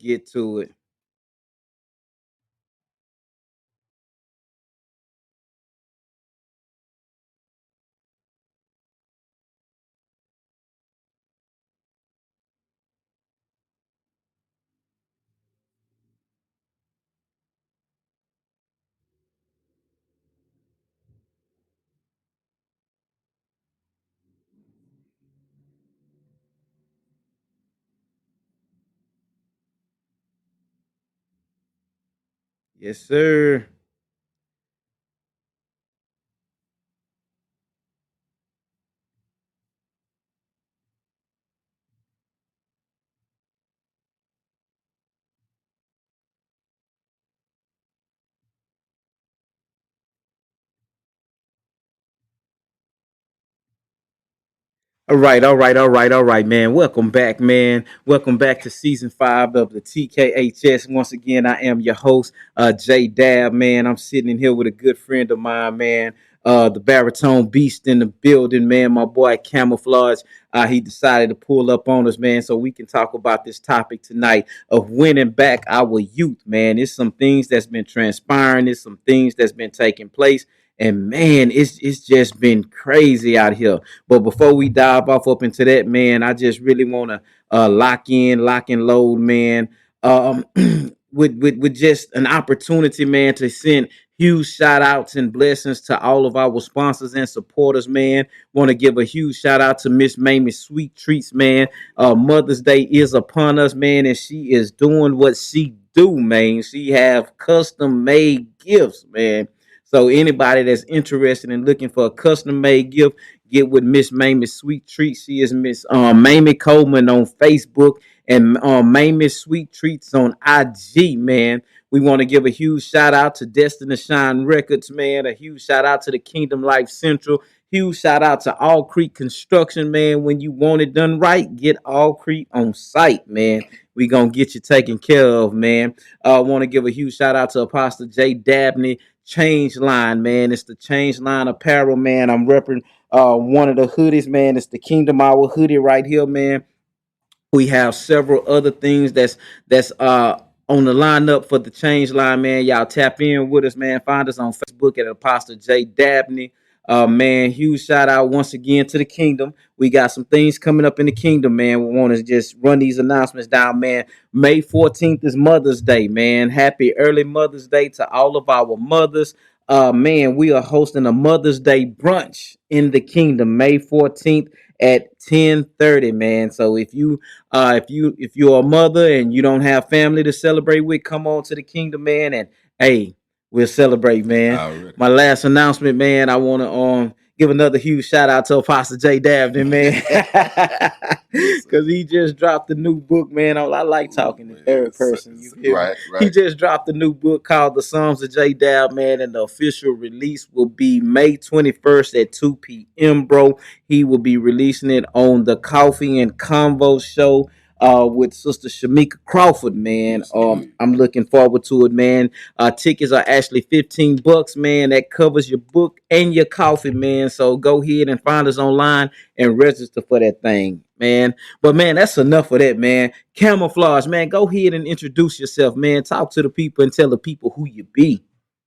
get to it. Yes, sir. All right, man. Welcome back, man. Welcome back to season 5 of the TKHS. Once again, I am your host, J Dab, man. I'm sitting in here with a good friend of mine, man. The baritone beast in the building, man. My boy Camouflage. He decided to pull up on us, man, so we can talk about this topic tonight of winning back our youth, man. It's some things that's been transpiring. It's some things that's been taking place. And man, it's just been crazy out here. But before we dive off up into that, man, I just really want to lock and load, man. Um, with just an opportunity, man, to send huge shout outs and blessings to all of our sponsors and supporters, man. Want to give a huge shout out to Miss Mamie Sweet Treats, man. Mother's Day is upon us, man, and she is doing what she do, man. She have custom made gifts, man. So anybody that's interested in looking for a custom made gift, get with Miss Mamie Sweet Treats. She is Miss Mamie Coleman on Facebook and Mamie Sweet Treats on IG, man. We want to give a huge shout out to Destiny Shine Records, man. A huge shout out to the Kingdom Life Central. Huge shout out to All Creek Construction, man. When you want it done right, get All Creek on site, man. We gonna get you taken care of, man. Want to give a huge shout out to Apostle J Dabney Change Line, man. It's the Change Line apparel, man. I'm repping one of the hoodies, man. It's the Kingdom Hour hoodie right here, man. We have several other things that's on the lineup for the change line, man. Y'all tap in with us, man. Find us on Facebook at Apostle J Dabney. Man, huge shout out once again to the kingdom. We got some things coming up in the kingdom, man. We want to just run these announcements down, man. May 14th is Mother's Day, man. Happy early Mother's Day to all of our mothers. Man, we are hosting a Mother's Day brunch in the kingdom, May 14th at 10:30, man. So if you're a mother and you don't have family to celebrate with, come on to the kingdom, man. And hey, we'll celebrate, man. Already. My last announcement, man. I want to give another huge shout out to Apostle J Dabney, man, because he just dropped the new book, man. I like talking in third person. You hear me? Right, He right. just dropped a new book called The Psalms of J Dab, man, and the official release will be May 21st at 2 p.m., bro. He will be releasing it on the Coffee and Convo show with Sister Shamika Crawford, man. I'm looking forward to it, man. Tickets are actually $15, man. That covers your book and your coffee, man. So go ahead and find us online and register for that thing, man. But man, that's enough of that, man. Camouflage, man. Go ahead and introduce yourself, man. Talk to the people and tell the people who you be.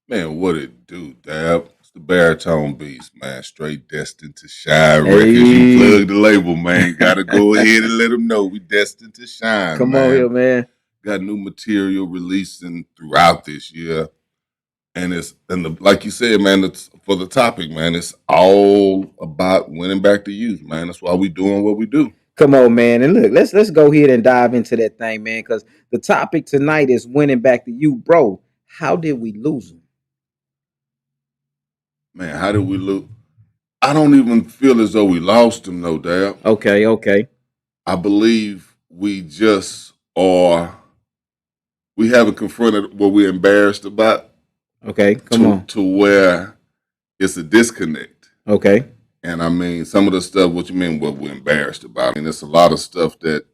Man, what it do, Dab? It's the baritone beast, man. Straight destined to shine records. You plug the label, man. Gotta go ahead and let them know we destined to shine. Come man. on here, man. Got new material releasing throughout this year. And like you said, man, it's for the topic, man. It's all about winning back the youth, man. That's why we doing what we do. Come on, man. And look, let's go ahead and dive into that thing, man, because the topic tonight is winning back to you, bro. How did we lose them? Man, how did we lose? I don't even feel as though we lost them, no, Dab. Okay. I believe we just are. We haven't confronted what we're embarrassed about. Okay, come on. To where it's a disconnect. Okay. And I mean, some of the stuff. What you mean? What we're embarrassed about? I mean, it's a lot of stuff that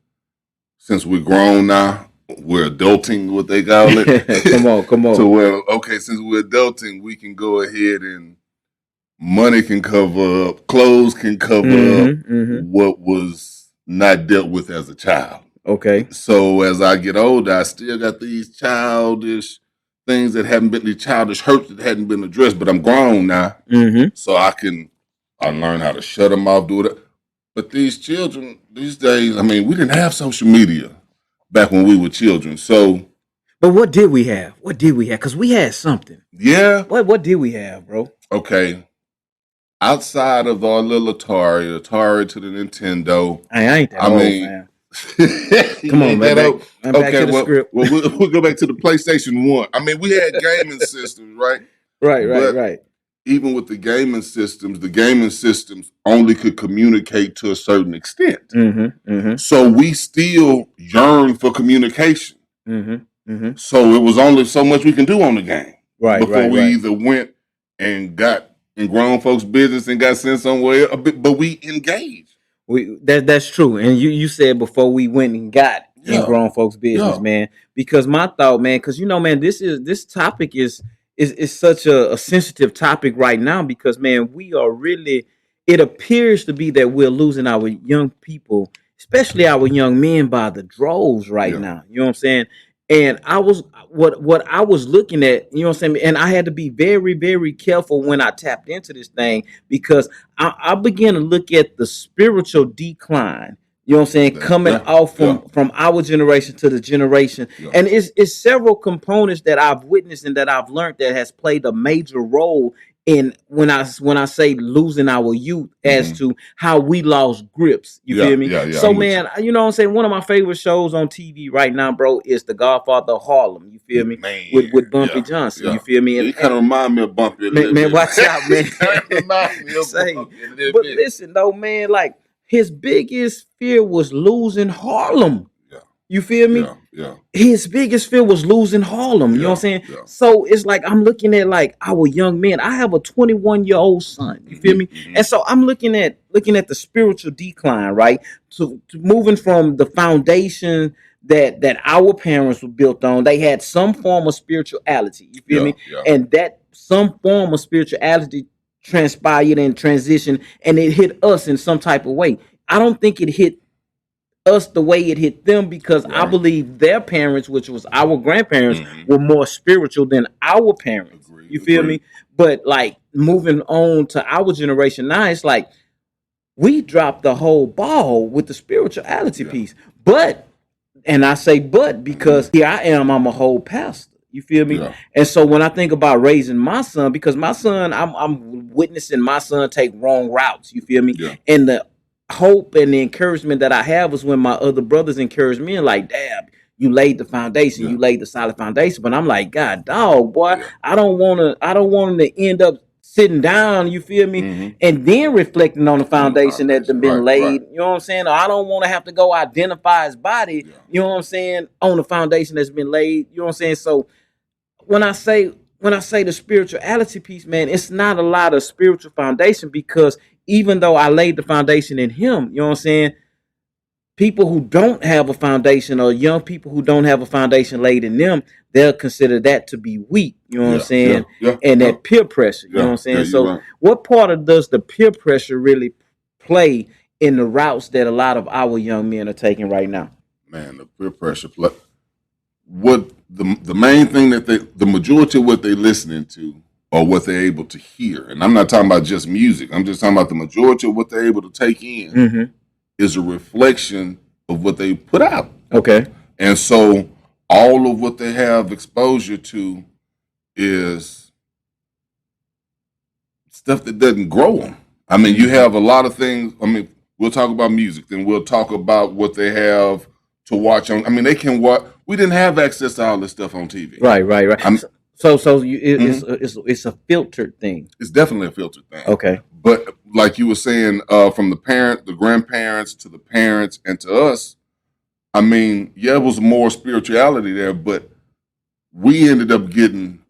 since we're grown now, we're adulting. What they call it. Come on. To where since we're adulting, we can go ahead and money can cover up, clothes can cover up what was not dealt with as a child. Okay. So as I get older, I still got these childish things that haven't been, the childish hurts that hadn't been addressed. But I'm grown now, so I learn how to shut them off, do it. But these children these days, I mean, we didn't have social media back when we were children. So, But what did we have? What did we have? Because we had something. yeah, What did we have, bro? okay. Outside of our little Atari to the Nintendo, I ain't that I old, mean, man. you Come on, ain't man. that old. Back Okay, to the script. we'll go back to the PlayStation 1. I mean, we had gaming systems, right? But Right. even with the gaming systems only could communicate to a certain extent. So we still yearn for communication. So it was only so much we can do on the game before we either went and got in grown folks' business and got sent somewhere, but we engaged. That's true. And you said before we went and got in grown folks' business, man. Because my thought, man, because man, this topic is such a sensitive topic right now because man, we are really, it appears to be that we're losing our young people, especially our young men, by the droves right now. You know what I'm saying? And I was what I was looking at, you know what I'm saying? And I had to be very, very careful when I tapped into this thing because I began to look at the spiritual decline, you know what I'm saying, coming off from our generation to the generation. And it's several components that I've witnessed and that I've learned that has played a major role in when I say losing our youth as to how we lost grips. You feel me? So man, you know what I'm saying? One of my favorite shows on TV right now, bro, is The Godfather of Harlem. You feel me? Man, with Bumpy Johnson. You feel me? He kind of remind me of Bumpy. Man, watch out, man. Remind me of Bumpy but listen though, man, like his biggest fear was losing Harlem. You feel me? His biggest fear was losing Harlem. You know what I'm saying? So it's like I'm looking at like our young men. I have a 21-year-old son. You feel me? And so I'm looking at the spiritual decline, right? To moving from the foundation that our parents were built on. They had some form of spirituality. You feel me? And that some form of spirituality transpired and transitioned, and it hit us in some type of way. I don't think it hit us the way it hit them because I believe their parents, which was our grandparents, were more spiritual than our parents. You feel me? But like moving on to our generation now, it's like we dropped the whole ball with the spirituality piece. But, and I say but because here I am, I'm a whole pastor. You feel me? And so when I think about raising my son, because my son, I'm witnessing my son take wrong routes. You feel me? And the hope and the encouragement that I have is when my other brothers encourage me and like, damn, you laid the foundation, you laid the solid foundation. But I'm like, God, dog, boy, I don't want him to end up sitting down, you feel me, and then reflecting on the foundation that's been laid. You know what I'm saying? Or I don't want to have to go identify his body, you know what I'm saying, on the foundation that's been laid. You know what I'm saying? So when I say the spirituality piece, man, it's not a lot of spiritual foundation because even though I laid the foundation in him, you know what I'm saying, people who don't have a foundation or young people who don't have a foundation laid in them, they'll consider that to be weak, you know what I'm saying, and that peer pressure, you know what I'm saying. So what part of does the peer pressure really play in the routes that a lot of our young men are taking right now? Man, the peer pressure play. What the main thing that the majority of what they're listening to or what they're able to hear, and I'm not talking about just music, I'm just talking about the majority of what they're able to take in is a reflection of what they put out. Okay. And so all of what they have exposure to is stuff that doesn't grow them. I mean, you have a lot of things. I mean, we'll talk about music, then we'll talk about what they have to watch on. I mean, they can watch. We didn't have access to all this stuff on TV. Right. It's a filtered thing. It's definitely a filtered thing. Okay. But like you were saying, from the grandparents to the parents and to us, I mean, yeah, it was more spirituality there, but we ended up getting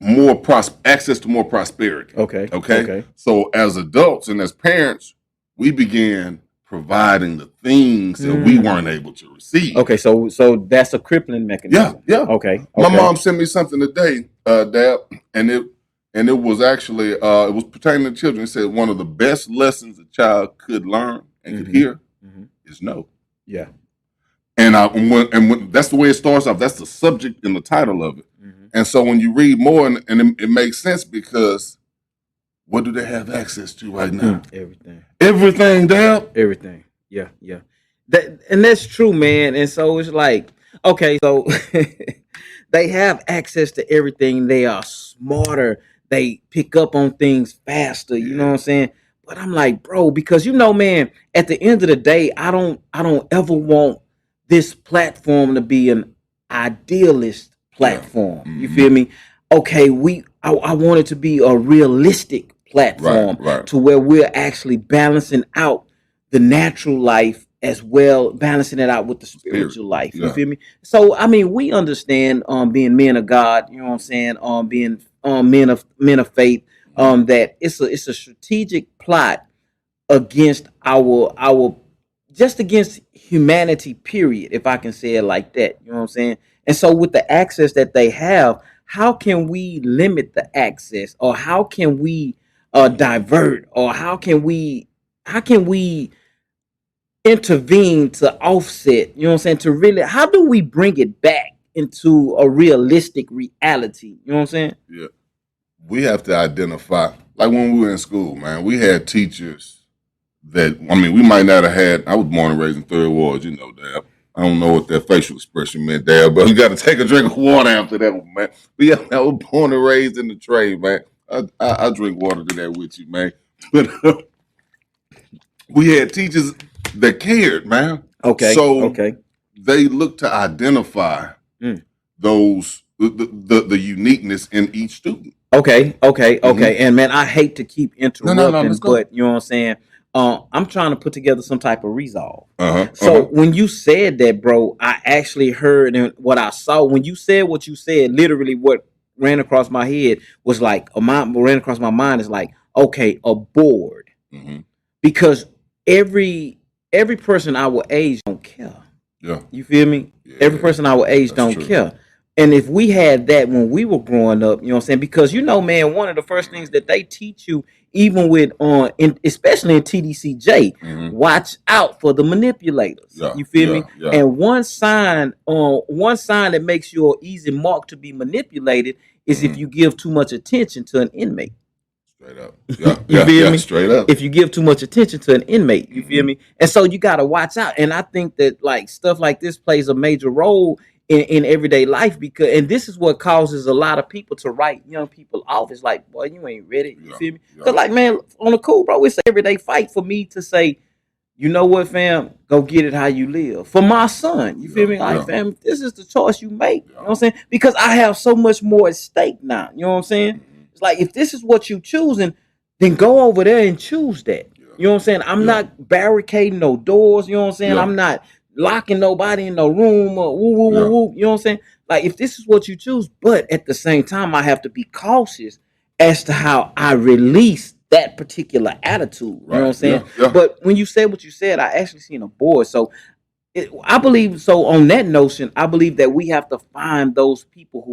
more access to more prosperity. Okay. So as adults and as parents, we began providing the things that we weren't able to receive. Okay, so that's a crippling mechanism. Yeah. Okay. My mom sent me something today, Dad, and it was actually it was pertaining to children. It said one of the best lessons a child could learn and could hear is no. Yeah. And when that's the way it starts off. That's the subject and the title of it. Mhm. And so when you read more, and it makes sense because what do they have access to right now? Everything. Everything, Dad. Everything. Yeah, yeah. That's true, man. And so it's like, okay, so they have access to everything. They are smarter. They pick up on things faster. You know what I'm saying? But I'm like, bro, because man, at the end of the day, I don't ever want this platform to be an idealist platform. You Mhm. feel me? Okay, I want it to be a realistic platform Right. to where we're actually balancing out the natural life as well, balancing it out with the spiritual life. You Yeah. feel me? So I mean, we understand being men of God, you know what I'm saying, being men of faith, that it's a strategic plot against our just against humanity, period, if I can say it like that. You know what I'm saying? And so with the access that they have, how can we limit the access, or how can we divert, or how can we intervene to offset, you know what I'm saying, to really, how do we bring it back into a realistic reality? You know what I'm saying? Yeah. We have to identify, like when we were in school, man, we had teachers that, I mean, we might not have had, I was born and raised in Third Ward, Dad. I don't know what that facial expression meant, Dad, but you got to take a drink of water after that one, man. But yeah, I was born and raised in the trade, man. I drink water to that with you, man. But we had teachers that cared, man. Okay. So Okay. they look to identify Mm. those the uniqueness in each student. Okay, okay, okay. And man, I hate to keep No, interrupting, let's go. but you know what I'm saying? I'm trying to put together some type of resolve. Uh-huh. So when you said that, bro, I actually heard, and what I saw when you said what you said, literally what ran across my head was like, ran across my mind is like, okay, a board. Mm-hmm. Because every person our age don't care. Yeah. You feel me? Yeah. Every person our age That's don't true. care. And if we had that when we were growing up, you know what I'm saying? Because man, one of the first things that they teach you, even with especially in TDCJ, watch out for the manipulators. Yeah. You feel me? Yeah. And one sign that makes you an easy mark to be manipulated is if you give too much attention to an inmate. Straight up. Yeah. You feel me? Straight up. If you give too much attention to an inmate, you feel me? And so you got to watch out. And I think that like stuff like this plays a major role in everyday life, and this is what causes a lot of people to write young people off. It's like, boy, you ain't ready. You feel me? Because like, man, on the cool, bro, it's an everyday fight for me to say, you know what, fam, go get it how you live. For my son, you feel me? Like, fam, this is the choice you make. You know what I'm saying? Because I have so much more at stake now. You know what I'm saying? It's like, if this is what you choosing, then go over there and choose that. You know what I'm saying? I'm not barricading no doors. You know what I'm saying? I'm not locking nobody in no room or woo, woo, woo, woo. You know what I'm saying? Like, if this is what you choose, but at the same time, I have to be cautious as to how I release that particular attitude. You know what I'm saying? But when you said what you said, I actually seen a board. So I believe, so on that notion, I believe that we have to find those people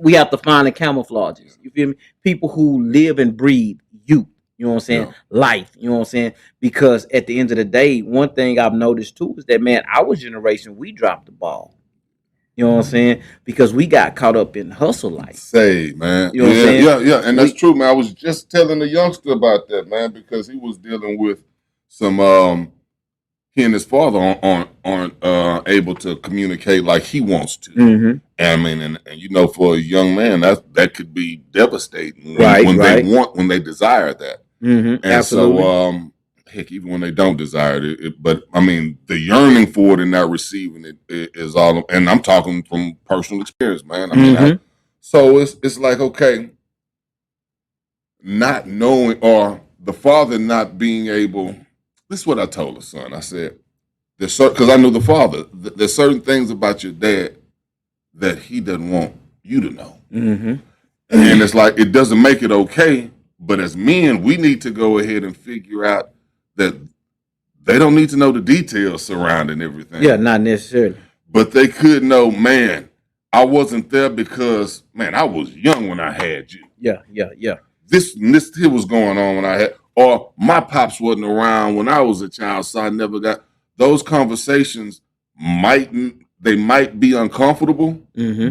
we have to find the camouflages. You feel me? People who live and breathe youth. You know what I'm saying? Life. You know what I'm saying? Because at the end of the day, one thing I've noticed too is that, man, our generation, we dropped the ball. You know what I'm saying? Because we got caught up in hustle life. Say, man. You know what I'm saying? Yeah. And that's true, man. I was just telling the youngster about that, man, because he was dealing with some he and his father aren't able to communicate like he wants to. Mm-hmm. And I mean, and for a young man, that could be devastating when they desire that. Mm-hmm. And absolutely. So heck, even when they don't desire it, but I mean, the yearning for it and not receiving it is all. And I'm talking from personal experience, man. I mean, so it's like, okay, not knowing, or the father not being able. This is what I told the son. I said, because I knew the father. There's certain things about your dad that he doesn't want you to know. Mm-hmm. And it's like, it doesn't make it okay. But as men, we need to go ahead and figure out that they don't need to know the details surrounding everything. Yeah, not necessarily. But they could know, man, I wasn't there because, man, I was young when I had you. Yeah. This here was going on when I had, or my pops wasn't around when I was a child, so I never got those conversations. might be uncomfortable Mm-hmm.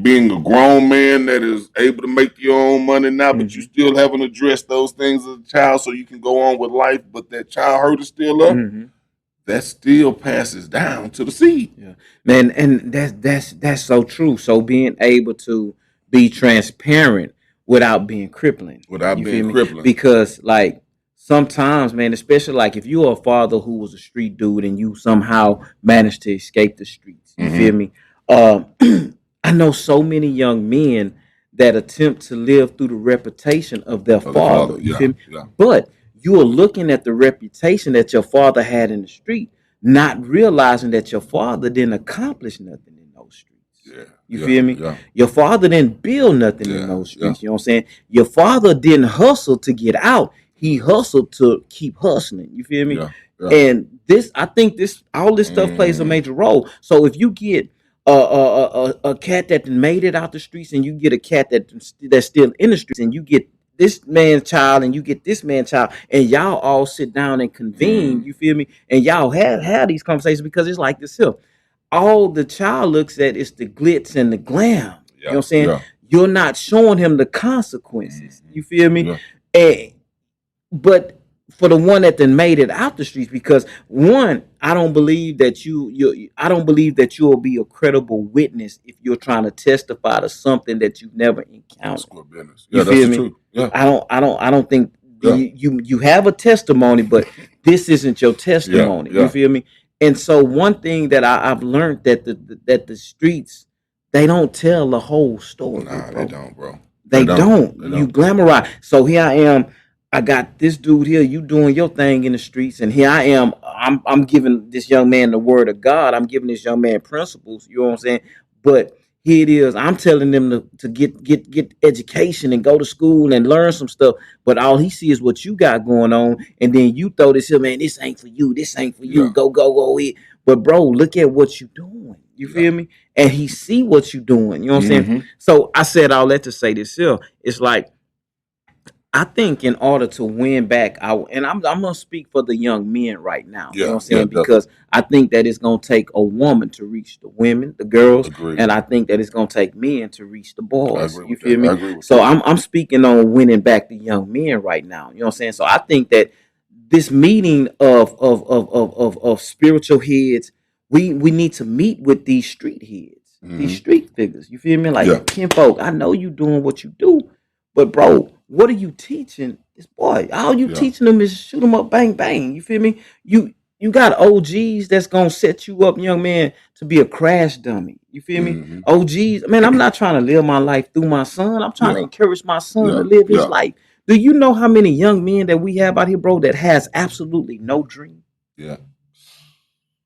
being a grown man that is able to make your own money now, but you Mm-hmm. still haven't addressed those things as a child, so you can go on with life. But that child hurt is still up. Mm-hmm. That still passes down to the seed. Yeah, man, and that's so true. So being able to be transparent without being crippling, Without you being feel me? crippling. Because like sometimes, man, especially like if you're a father who was a street dude and you somehow managed to escape the streets, you feel Mm-hmm. me? I know so many young men that attempt to live through the reputation of their Of the father, father, you yeah, feel me? yeah, But you are looking at the reputation that your father had in the street, not realizing that your father didn't accomplish nothing in those streets. yeah, You yeah, feel me? yeah, Your father didn't build nothing in yeah, those yeah, streets. You know what I'm saying? Your father didn't hustle to get out. He hustled to keep hustling. You feel me? yeah, yeah. And this, I think this, all this stuff plays a Mm, major role. So if you get a cat that made it out the streets, and you get a cat that's still in the streets, and you get this man's child, and you get this man's child, and y'all all sit down and convene. mm, You feel me? And y'all have these conversations, because it's like this here. All the child looks at is the glitz and the glam. You know what yeah, I'm saying? yeah, You're not showing him the consequences. mm, You feel me? yeah, And but for the one that then made it out the streets, because one, I don't believe that I don't believe that you'll be a credible witness if you're trying to testify to something that you've never that's encountered. good business. You Yeah, that's feel the me? truth. Yeah, I don't think yeah, you have a testimony, but this isn't your yeah, testimony. You yeah. feel me? And so one thing that I've learned, that the streets, they don't tell the whole story, Nah, they bro. don't, bro. They They don't. don't. They You don't. glamorize. So here I am. I got this dude here. You doing your thing in the streets, and here I am. I'm giving this young man the word of God. I'm giving this young man principles. You know what I'm saying? But here it is. I'm telling them to get education and go to school and learn some stuff. But all he sees is what you got going on, and then you throw this here, man. This ain't for you. This ain't for you. Yeah, Go it. But bro, look at what you doing. You yeah. feel me? And he see what you doing. You know what I'm saying? Mm-hmm. So I said all that to say this here. It's like, I think in order to win back our, and I'm gonna speak for the young men right now. You know Yeah, what I'm yeah, saying? definitely. Because I think that it's gonna take a woman to reach the women, the girls, Agree. and I think that it's gonna take men to reach the I boys. agree You with feel that. I me? agree with So that. I'm speaking on winning back the young men right now. You know what I'm saying? So I think that this meeting of spiritual heads, we need to meet with these street heads, these Mm-hmm. street figures. You feel me? Yeah, Like, kinfolk, I know you doing what you do, but bro, what are you teaching this boy? All you yeah. teaching them is shoot 'em up, bang bang. You feel me? You got OGs that's gonna set you up, young man, to be a crash dummy. You feel me? Mm-hmm. OGs, man, I'm not trying to live my life through my son. I'm trying to Yeah, encourage my son yeah, to live his yeah, life. Do you know how many young men that we have out here, bro, that has absolutely no dream? yeah,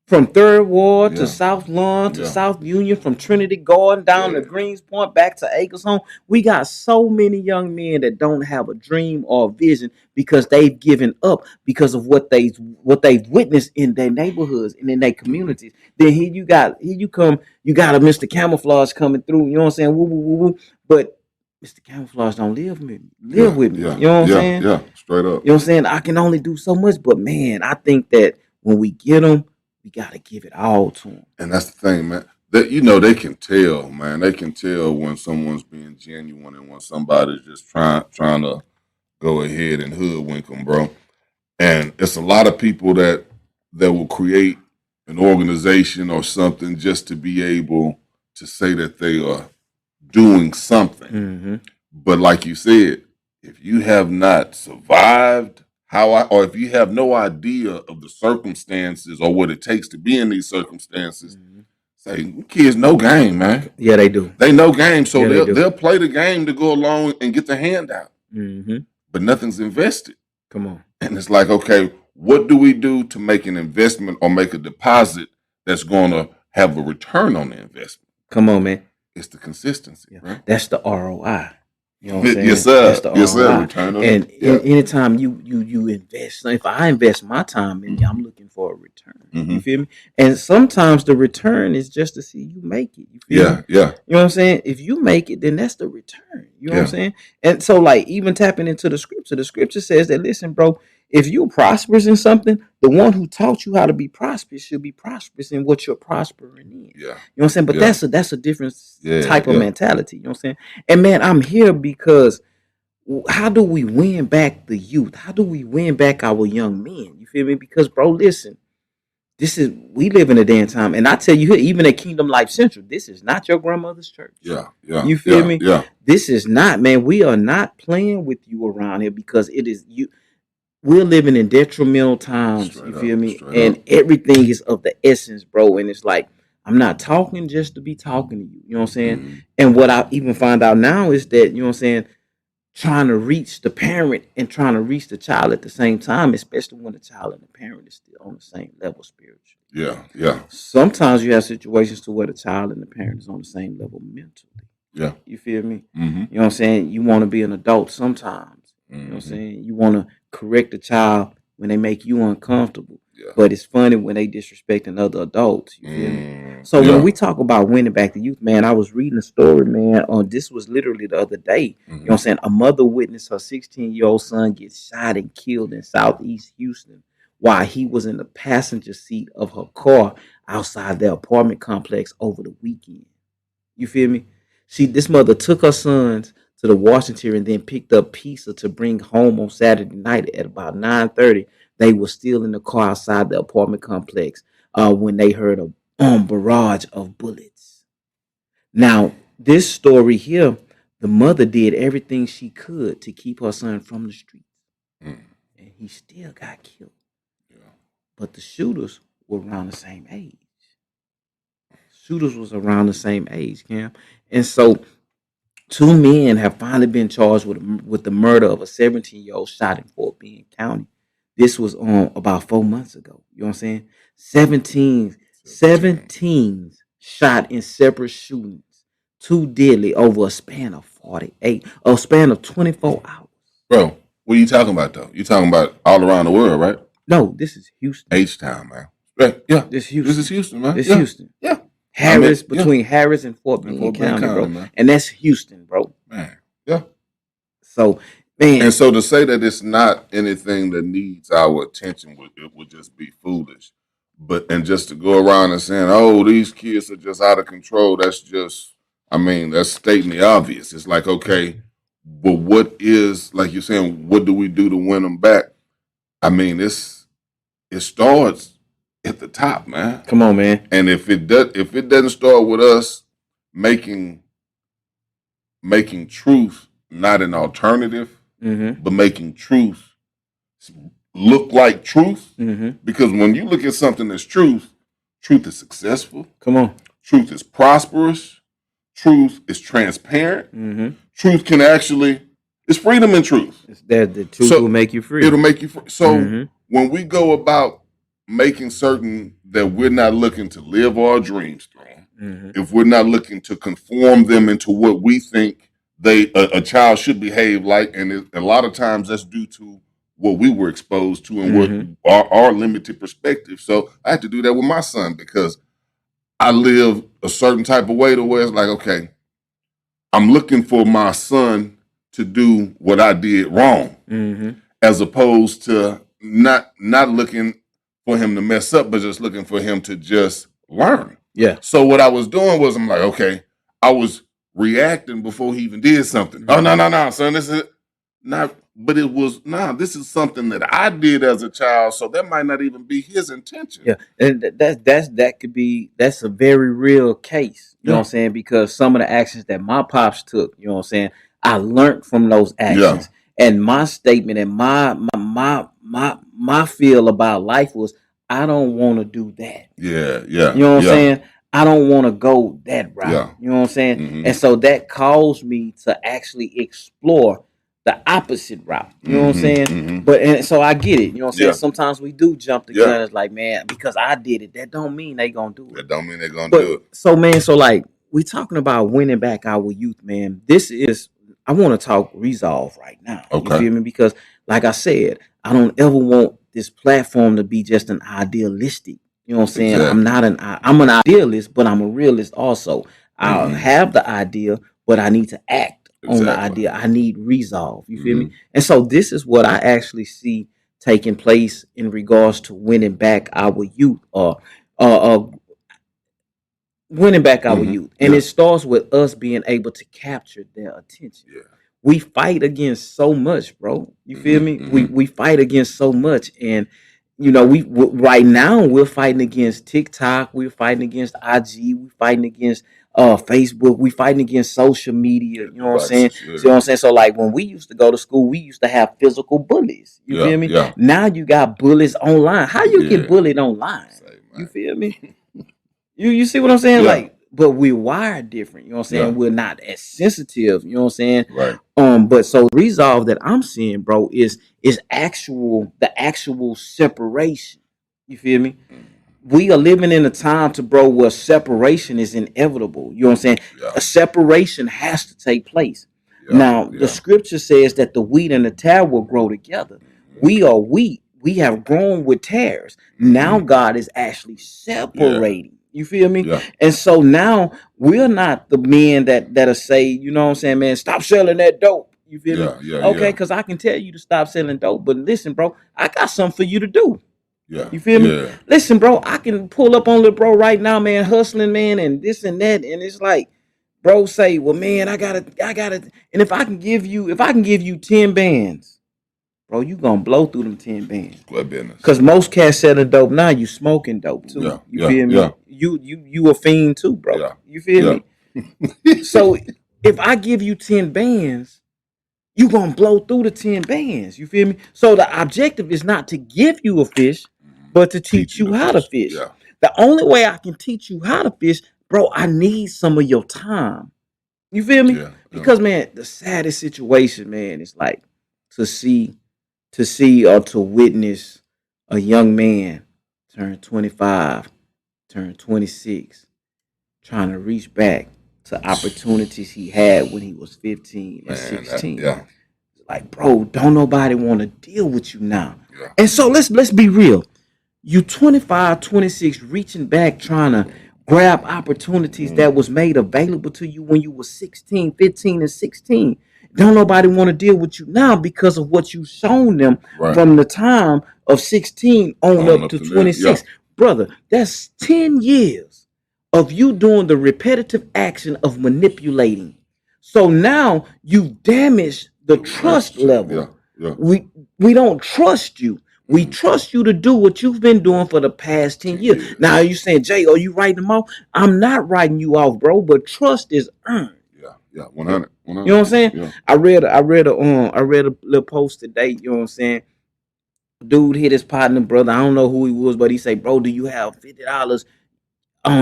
From Third Ward to yeah, South Lawn to yeah. South Union, from Trinity Garden down to Yeah. Greenspoint back to Acres Home. We got so many young men that don't have a dream or a vision because they've given up because of what they've witnessed in their neighborhoods and in their Mm-hmm. communities. Then you got a Mr. Camouflage coming through. You know what I'm saying? Woo woo woo woo. But Mr. Camouflage don't live Yeah, with me. yeah, You know what I'm yeah, saying? yeah. Straight up. You know what I'm saying? I can only do so much, but man, I think that when we get them, we gotta give it all to them. And that's the thing, man. That they can tell, man. They can tell when someone's being genuine and when somebody's just trying to go ahead and hoodwink them, bro. And it's a lot of people that will create an organization or something just to be able to say that they are doing something. Mm-hmm. But like you said, if you have not survived or if you have no idea of the circumstances or what it takes to be in these circumstances, Mm-hmm. say kids know game, man. Yeah, they do. They know game, so Yeah, they do. they'll play the game to go along and get the handout, Mm-hmm. but nothing's invested. Come on. And it's like, okay, what do we do to make an investment or make a deposit that's going to have a return on the investment? Come on, man. It's the consistency, Yeah. right? That's the ROI. You know what I'm saying? Yes, sir. That's the Yes, sir. ROI. Return on And yeah. anytime you invest, if I invest my time in you, I'm looking for a return. Mm-hmm. You feel me? And sometimes the return is just to see you make it. You feel me? Yeah. You know what I'm saying? If you make it, then that's the return. You know what I'm Yeah. saying? And so, like, even tapping into the scripture says that, listen, bro, If you're prosperous in something, the one who taught you how to be prosperous should be prosperous in what you're prospering in. Yeah. You know what I'm saying? But Yeah. that's a different Yeah. type of Yeah. mentality. You know what I'm saying? And man, I'm here because how do we win back the youth? How do we win back our young men? You feel me? Because bro, listen, this is we live in a day and time, and I tell you here, even at Kingdom Life Central, this is not your grandmother's church. Yeah. Yeah. You feel me? Yeah. This is not, man. We are not playing with you around here because it is you. We're living in detrimental times. Straight You up, feel me? straight And up. everything is of the essence, bro. And it's like I'm not talking just to be talking to you. You know what I'm saying? Mhm. And what I even find out now is that you know what I'm saying, trying to reach the parent and trying to reach the child at the same time, especially when the child and the parent is still on the same level spiritually. Yeah. Yeah. Sometimes you have situations to where the child and the parent is on the same level mentally. Yeah. You feel me? Mm-hmm. You know what I'm saying? You want to be an adult sometimes. You know what I'm saying? You want to correct the child when they make you uncomfortable. Yeah. But it's funny when they disrespecting other adults. You feel me? So Yeah. when we talk about winning back the youth, man, I was reading a story, man. On this was literally the other day. You know what I'm saying? A mother witnessed her 16-year-old son get shot and killed in Southeast Houston while he was in the passenger seat of her car outside their apartment complex over the weekend. You feel me? This mother took her sons to the Washington and then picked up pizza to bring home on Saturday night at about 9:30. They were still in the car outside the apartment complex when they heard a barrage of bullets. Now, this story here, the mother did everything she could to keep her son from the streets, and he still got killed. Yeah. But the shooters were around the same age. Shooters was around the same age, Cam. And so two men have finally been charged with the murder of a 17-year-old shot in Fort Bend County. This was on about 4 months ago. You know what I'm saying? 17 shot in separate shootings, two deadly over a span of 24 hours. Bro, what are you talking about though? You talking about all around the world, right? No, this is Houston. H-Town, man. Right. Yeah. This is Houston. This is Houston, man. This yeah. Houston. Yeah. Harris, between Harris and Fort Bend County, bro. Man. And that's Houston, bro. Man. Yeah. So, man. And so to say that it's not anything that needs our attention would just be foolish. And just to go around and saying, oh, these kids are just out of control, that's just, that's stating the obvious. It's like, okay, but what is, like you're saying, what do we do to win them back? It starts at the top, man. Come on, man. And if it doesn't start with us making truth not an alternative, but making truth look like truth. Because when you look at something that's truth is successful. Come on. Truth is prosperous. Truth is transparent. Truth can actually, it's freedom in truth. The truth will make you free. It'll make you free. So when we go about making certain that we're not looking to live our dreams through, if we're not looking to conform them into what we think a child should behave like, and a lot of times that's due to what we were exposed to and what our limited perspective. So I had to do that with my son because I live a certain type of way to where it's like, okay, I'm looking for my son to do what I did wrong, as opposed to not looking for him to mess up, but just looking for him to just learn. Yeah. So what I was doing was I'm like, okay, I was reacting before he even did something. Oh, no, son, this is not, but it was, this is something that I did as a child, so that might not even be his intention. Yeah, and that's a very real case. You know what I'm saying? Because some of the actions that my pops took, you know what I'm saying, I learned from those actions. And my statement and my feel about life was, I don't want to do that. Yeah. You know what I'm saying? I don't want to go that route. You know what I'm saying? And so that caused me to actually explore the opposite route. You know what I'm saying? But and so I get it. You know what I'm saying? Sometimes we do jump the gun. It's like, man, because I did it, that don't mean they gonna do it. That don't mean they're gonna do it. So man, so like we talking about winning back our youth, man. I want to talk resolve right now. Okay. You feel me? Because like I said, I don't ever want this platform to be just an idealistic. You know what I'm saying? Exactly. I'm an idealist, but I'm a realist also. I have the idea, but I need to act on the idea. I need resolve. You feel me? And so this is what I actually see taking place in regards to winning back our youth, or uh, uh, winning back our Mm-hmm. youth. And it starts with us being able to capture their attention. Yeah. We fight against so much, bro. You feel me? Mm-hmm. We fight against so much, and right now we're fighting against TikTok, we're fighting against IG, we're fighting against Facebook, we're fighting against social media. You know what I'm saying? Yeah. See what I'm saying? So like when we used to go to school, we used to have physical bullies. You feel me? Yeah. Now you got bullies online. How you get bullied online? You feel me? You see what I'm saying? Yeah. Like, but we're wired different. You know what I'm saying? Yeah. We're not as sensitive. You know what I'm saying? Right. But so the resolve that I'm seeing, bro, is the actual separation. You feel me? We are living in a time to bro where separation is inevitable. You know what I'm saying? Yeah. A separation has to take place. Yeah. Now, the scripture says that the wheat and the tare will grow together. We are wheat. We have grown with tares. Now God is actually separating. You feel me? Yeah. And so now we're not the men that'll say, you know what I'm saying, man, stop selling that dope. You feel me? Yeah. Okay, because I can tell you to stop selling dope, but listen, bro, I got something for you to do. Yeah. You feel me? Listen, bro, I can pull up on the bro right now, man, hustling, man, and this and that. And it's like, bro, say, well, man, I gotta. And if I can give you 10 bands, bro, you gonna blow through them 10 bands. Good business. Cause most cats selling dope now, you smoking dope too. Yeah. You feel me? Yeah. You a fiend too, bro. Yeah. You feel me? So if I give you 10 bands, you gonna blow through the 10 bands. You feel me? So the objective is not to give you a fish, but to teach you how to fish. Yeah. The only way I can teach you how to fish, bro, I need some of your time. You feel me? Yeah. Because man, the saddest situation, man, is like to see or to witness a young man turn 25, turn 26, trying to reach back to opportunities he had when he was 15 and 16. Like, bro, don't nobody want to deal with you now. Yeah. And so let's be real. You 25, 26, reaching back, trying to grab opportunities that was made available to you when you were 16, 15, and 16. Don't nobody want to deal with you now because of what you've shown them from the time of 16 on up to 26. Brother, that's 10 years of you doing the repetitive action of manipulating. So now you've damaged the trust level. We don't trust you. We trust you to do what you've been doing for the past 10 years. Now, are you saying, Jay, are you writing them off? I'm not writing you off, bro, but trust is earned. Yeah, 100. You know what I'm saying? Yeah. I read a little post today, you know what I'm saying? Dude hit his partner, brother. I don't know who he was, but he say, bro, do you have $50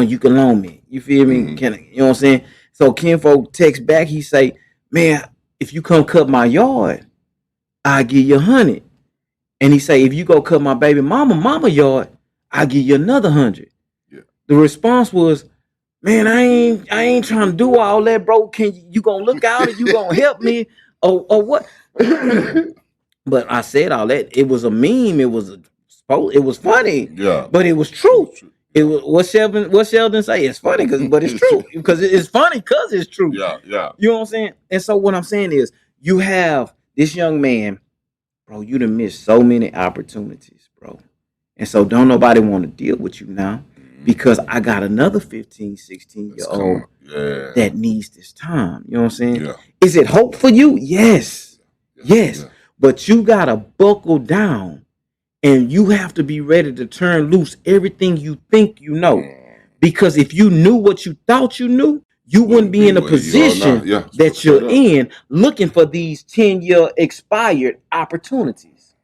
you can loan me? You feel me? You know what I'm saying? So Kinfolk text back, he say, man, if you come cut my yard, I'll give you 100. And he say, if you go cut my baby mama yard, I'll give you another 100. Yeah. The response was, man, I ain't trying to do all that, bro. Can you gonna look out and you gonna help me or what? But I said all that. It was a meme. It was funny. Yeah. But it was true. It was what Sheldon say. It's funny but it's true because it's funny because it's true. Yeah. You know what I'm saying? And so what I'm saying is, you have this young man, bro. You done missed so many opportunities, bro. And so don't nobody want to deal with you now because I got another 15, 16-year-old that needs this time. You know what I'm saying? Yeah. Is it hope for you? Yes. Yes. But you got to buckle down and you have to be ready to turn loose everything you think you know. Because if you knew what you thought you knew, you wouldn't be in a position that you're in looking for these 10-year expired opportunities.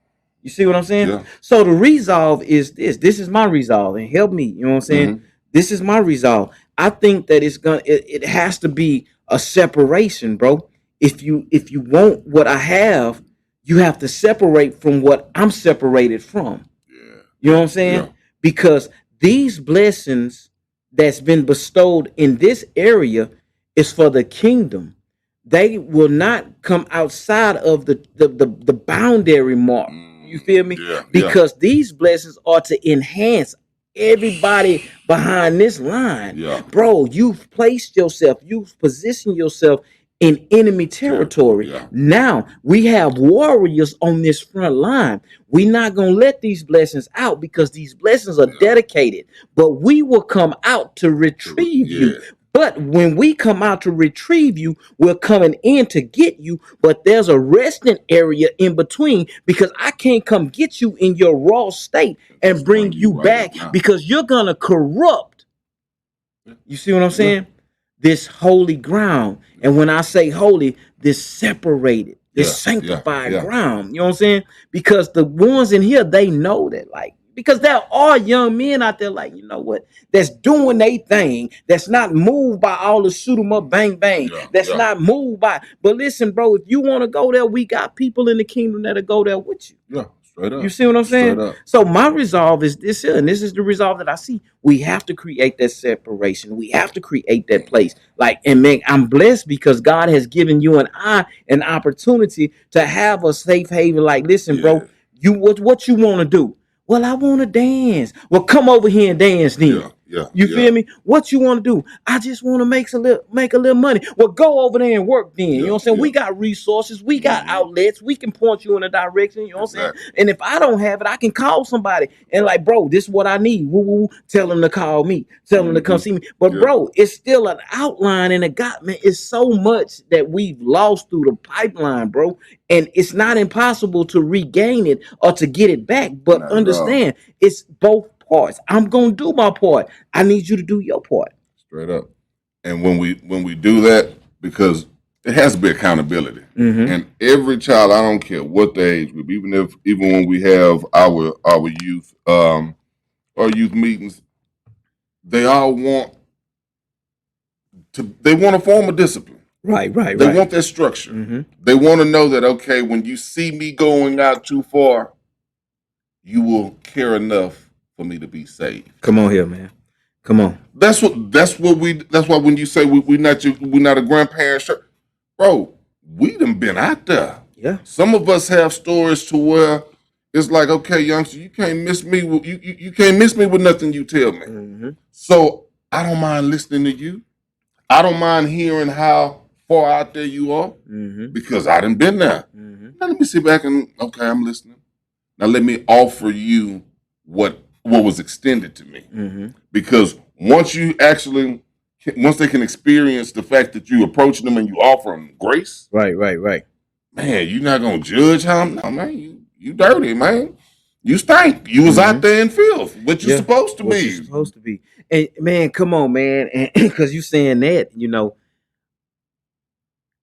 You see what I'm saying? Yeah. So the resolve is this. This is my resolve, and help me. You know what I'm saying? This is my resolve. I think that it has to be a separation, bro. If you want what I have, you have to separate from what I'm separated from. Yeah. You know what I'm saying? Yeah. Because these blessings that's been bestowed in this area is for the kingdom. They will not come outside of the boundary mark. You feel me? Yeah. Because these blessings are to enhance everybody behind this line. Yeah. Bro, you've placed yourself, you've positioned yourself in enemy territory. Yeah. Now we have warriors on this front line. We're not going to let these blessings out because these blessings are dedicated, but we will come out to retrieve you. But when we come out to retrieve you, we're coming in to get you, but there's a resting area in between because I can't come get you in your raw state and bring you back because you're going to corrupt. You see what I'm saying? This holy ground. And when I say holy, this separated, this sanctified ground. You know what I'm saying? Because the ones in here, they know that, like, because there are young men out there, like, you know what, that's doing their thing, that's not moved by all the shoot 'em up, bang, bang, that's not moved by. But listen, bro, if you want to go there, we got people in the kingdom that'll go there with you. Yeah. Straight up. You see what I'm saying? So my resolve is this here, and this is the resolve that I see. We have to create that separation. We have to create that place. Like, and man, I'm blessed because God has given you and I an opportunity to have a safe haven. Like, listen, bro, you what you want to do? Well, I want to dance. Well, come over here and dance then. You feel me? What you want to do? I just want to make a little money. Well, go over there and work then. You know what I'm saying? We got resources. We got outlets. We can point you in a direction. You know what I'm saying? And if I don't have it, I can call somebody and like, bro, this is what I need. Woo, woo, tell them to call me. Tell them to come see me. But bro, it's still an outline and a God, man. It's so much that we've lost through the pipeline, bro. And it's not impossible to regain it or to get it back. But understand, it's both parts. I'm gonna do my part. I need you to do your part. Straight up. And when we do that, because it has to be accountability. And every child, I don't care what the age group, even when we have our youth youth meetings, they all want a form of discipline. Right. They want that structure. They want to know that, okay, when you see me going out too far, you will care enough for me to be saved. Come on here, man. Come on. That's why when you say we're not a grandparent shirt, bro, we done been out there. Yeah. Some of us have stories to where it's like, okay, youngster, you can't miss me. You can't miss me with nothing you tell me. So I don't mind listening to you. I don't mind hearing how far out there you are because I done been there. Now let me sit back and okay, I'm listening. Now let me offer you what was extended to me. Because once they can experience the fact that you approach them and you offer them grace. Right. Man, you're not gonna judge how man, you dirty, man. You stink. You was out there in filth. What you supposed to be. You're supposed to be. And man, come on, man. And because you saying that, you know,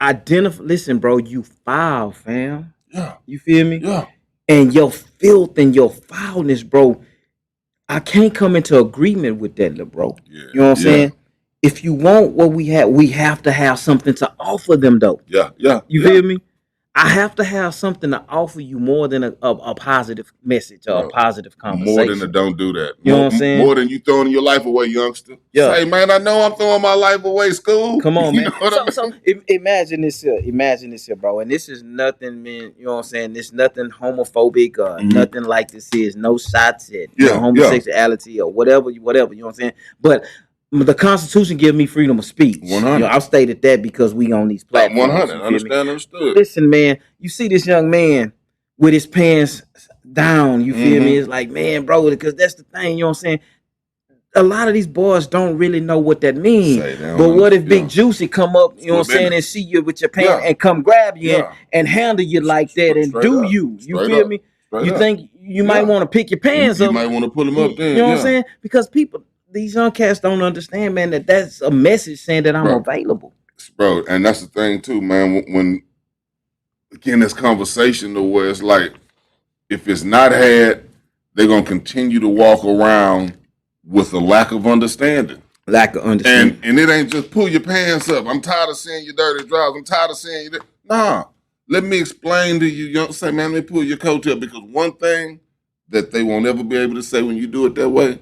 listen, bro, you foul, fam. Yeah. You feel me? Yeah. And your filth and your foulness, bro, I can't come into agreement with that, little bro. Yeah. You know what I'm saying? If you want what we have to have something to offer them, though. Yeah. You feel me? I have to have something to offer you more than a positive message or a positive conversation. More than a don't do that. You know what I'm saying? More than you throwing your life away, youngster. Yeah. Say, man, I know I'm throwing my life away, school. Come on, man. You know what I mean? So imagine this here, bro. And this is nothing, man. You know what I'm saying? This nothing homophobic or nothing like this is. No shots at homosexuality or whatever. You know what I'm saying? But the Constitution gives me freedom of speech. 100. You know, I've stated that because we on these platforms. 100. Understood. Listen, man, you see this young man with his pants down. You feel me? It's like, man, bro, because that's the thing. You know what I'm saying? A lot of these boys don't really know what that means. But what if Big Juicy come up, you know what I'm saying, and see you with your pants and come grab you and handle you like that and do you? You feel me? You think you might want to pick your pants up? You might want to pull them up there. You know what I'm saying? Because these young cats don't understand, man, that's a message saying that I'm available. Bro, and that's the thing too, man. When again, this conversation to where it's like, if it's not had, they're gonna continue to walk around with a lack of understanding. And it ain't just pull your pants up. I'm tired of seeing your dirty drawers. I'm tired of seeing you. Nah, let me explain to you. You don't say, man, let me pull your coat up, because one thing that they won't ever be able to say when you do it that way,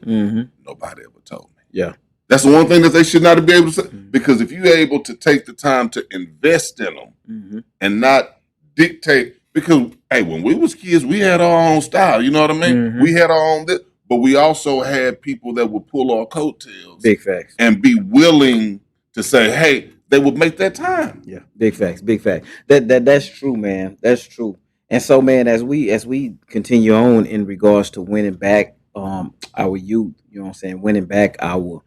nobody ever told me. Yeah. That's the one thing that they should not be able to say. Because if you're able to take the time to invest in them and not dictate, because, hey, when we was kids, we had our own style. You know what I mean? We had our own, but we also had people that would pull our coattails. Big facts. And be willing to say, hey, they would make that time. Yeah, big facts, big fact. That's true, man. That's true. And so, man, as we continue on in regards to winning back our youth, you know what I'm saying, winning back our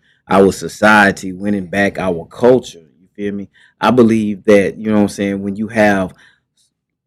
society, winning back our culture. You feel me? I believe that, you know what I'm saying, when you have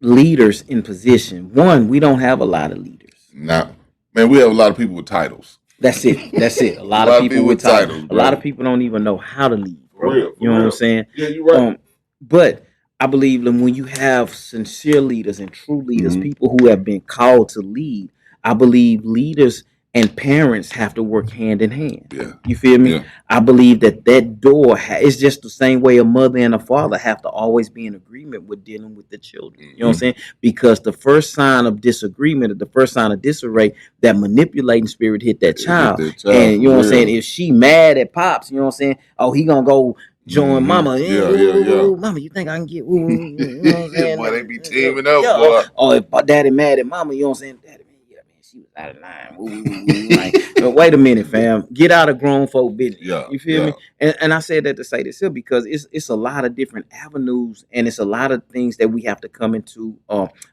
leaders in position, one, we don't have a lot of leaders. Now, man, we have a lot of people with titles. That's it. That's it. A A lot of people with titles. titles, A lot bro. of people don't even know how to lead, For bro. real, for You know what I'm real. saying? Yeah, you're right. But I believe that when you have sincere leaders and true leaders, Mhm. people who have been called to lead, I believe leaders and parents have to work hand in hand. Yeah. You feel me? Yeah. I believe that door is just the same way a mother and a father have to always be in agreement with dealing with the children. You know what I'm saying? Because the first sign of disagreement, or the first sign of disarray, that manipulating spirit hit that child. Hit that child, And you know for what I'm saying? real. If she mad at pops, you know what I'm saying? Oh, he gonna go join Mhm. mama. Yeah, Woo, yeah, woo, yeah. woo, mama, you think I can get woo, woo, you know what I'm saying? Boy, they be teaming up, Yeah. boy. Or if my daddy mad at mama, you know what I'm saying? Daddy, man, yeah, man, she was out of line. Woo, woo, woo. Like, wait a minute, fam. Get out of grown folk business. Yeah, You feel yeah. me? And I said that to say this here because it's a lot of different avenues and it's a lot of things that we have to come into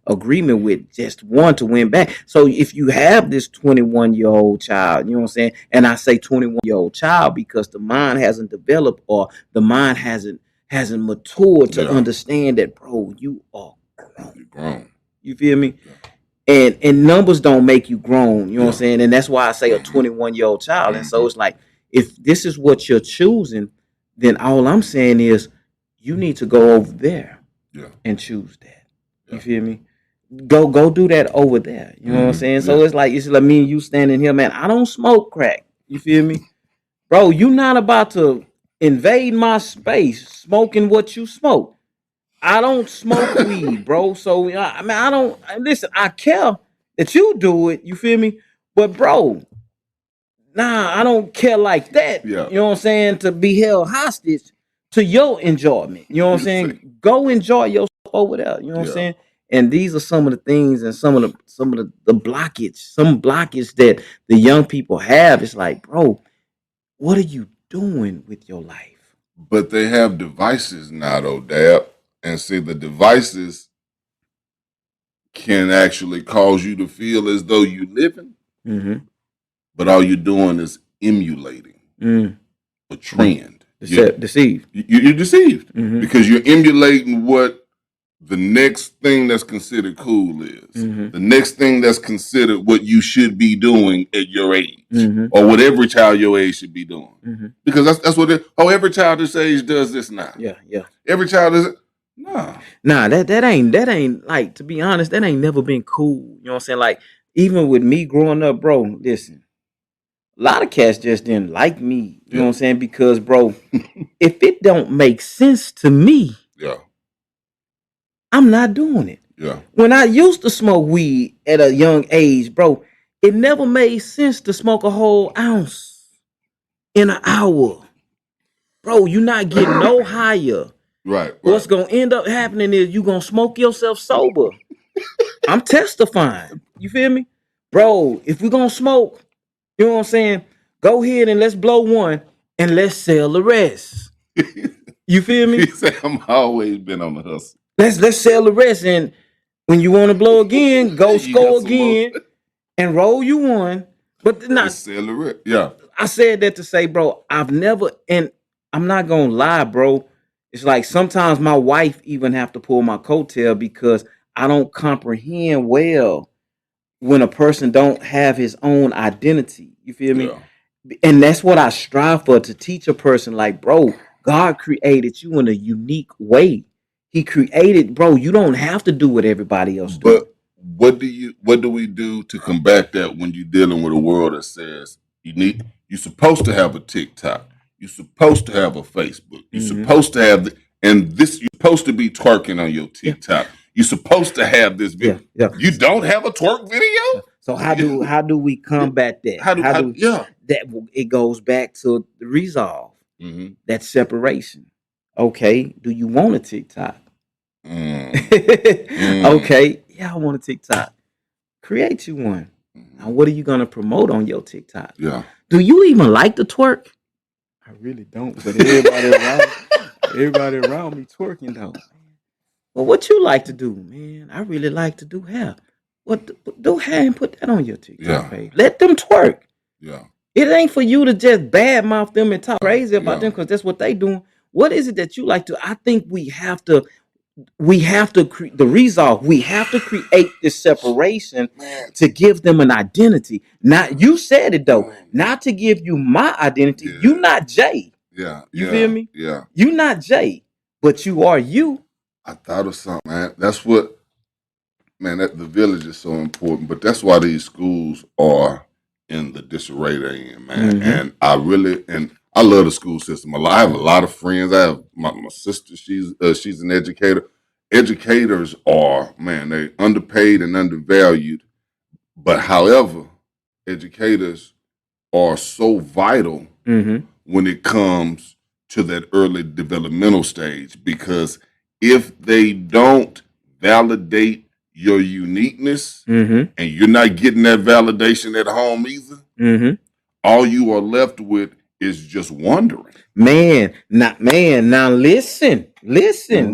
agreement with, just one, to win back. So if you have this 21-year-old child, you know what I'm saying? And I say 21-year-old child because the mind hasn't developed, or the mind hasn't matured to Yeah. understand that, bro, you are grown. You're grown. You feel me? Yeah. And numbers don't make you grown, you know what I'm Yeah. saying? And that's why I say a 21-year-old child. And so it's like, if this is what you're choosing, then all I'm saying is you need to go over there Yeah. and choose that. You Yeah. feel me? Go do that over there. You know what I'm saying? So Yeah. it's like me and you standing here, man. I don't smoke crack. You feel me? Bro, you not about to invade my space smoking what you smoke. I don't smoke weed, bro. So I mean, I don't listen. I care that you do it. You feel me? But bro, nah, I don't care like that. Yeah. You know what I'm saying? To be held hostage to your enjoyment. You know what I'm saying? Go enjoy yourself over there. You know what I'm Yeah. saying? And these are some of the things and some of the blockage, some blockage that the young people have. It's like, bro, what are you doing with your life? But they have devices now, though, Dab. And see, the devices can actually cause you to feel as though you're living, Mm-hmm. but all you're doing is emulating a trend. Deceived. You're deceived Mm-hmm. because you're emulating what the next thing that's considered cool is. Mm-hmm. The next thing that's considered what you should be doing at your age, Mm-hmm. or what every child your age should be doing. Mm-hmm. Because that's what every child this age does this now. Yeah, yeah. Every child is Nah, that ain't like, to be honest, that ain't never been cool. You know what I'm saying? Like, even with me growing up, bro, listen, a lot of cats just didn't like me. You know what I'm saying? Because, bro, if it don't make sense to me, Yeah. I'm not doing it. Yeah. When I used to smoke weed at a young age, bro, it never made sense to smoke a whole ounce in an hour. Bro, you're not getting no higher. Right. What's gonna end up happening is you gonna smoke yourself sober. I'm testifying. You feel me? Bro, if we're gonna smoke, you know what I'm saying? Go ahead and let's blow one and let's sell the rest. You feel me? He said, I'm always been on the hustle. Let's sell the rest. And when you want to blow again, go You score got some more. again and roll you one. But not Let's sell the rest. Yeah. I said that to say, bro, I've never, and I'm not gonna lie, bro. It's like sometimes my wife even have to pull my coattail because I don't comprehend well when a person don't have his own identity. You feel me? Yeah. And that's what I strive for, to teach a person like, bro, God created you in a unique way. He created, bro, you don't have to do what everybody else do. But what do we do to combat that when you're dealing with a world that says you're supposed to have a TikTok, you're supposed to have a Facebook, you're supposed to have you're supposed to be twerking on your TikTok. You're supposed to have this video. Yeah. You don't have a twerk video? So how do we combat that? That it goes back to the resolve. That separation. Okay, do you want a TikTok? Okay, yeah, I want a TikTok. Create you one. Now, what are you gonna promote on your TikTok? Yeah. Do you even like the twerk? I really don't, but everybody around. Everybody around me twerking though. Well, what you like to do, man? I really like to do hair. Do hair and put that on your TikTok page. Let them twerk. Yeah. It ain't for you to just badmouth them and talk crazy about them because that's what they doing. What is it that you like to? I think we have to the resolve. We have to create this separation to give them an identity. Not you said it though, not to give you my identity. Yeah. You not Jay. Yeah. You feel me? Yeah. You not Jay, but you are you. I thought of something, man. That's what, man, that the village is so important, but that's why these schools are in the disarray they're in, man. And I love the school system a lot. I have a lot of friends. I have my sister, she's an educator. Educators are, man, they underpaid and undervalued. But however, educators are so vital when it comes to that early developmental stage, because if they don't validate your uniqueness and you're not getting that validation at home either, all you are left with is just wondering. Now listen,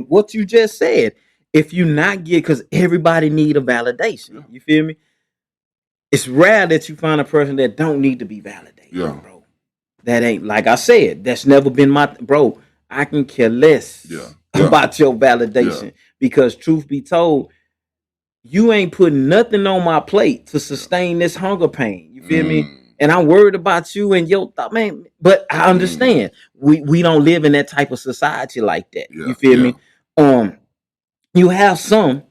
what you just said. If you not get, because everybody need a validation. You feel me? It's rare that you find a person that don't need to be validated, bro. That ain't, like I said, that's never been my, bro. I can care less about your validation because truth be told, you ain't putting nothing on my plate to sustain this hunger pain. You feel me? And I'm worried about you and your thought, man. But I understand we don't live in that type of society like that. You feel me? You have some.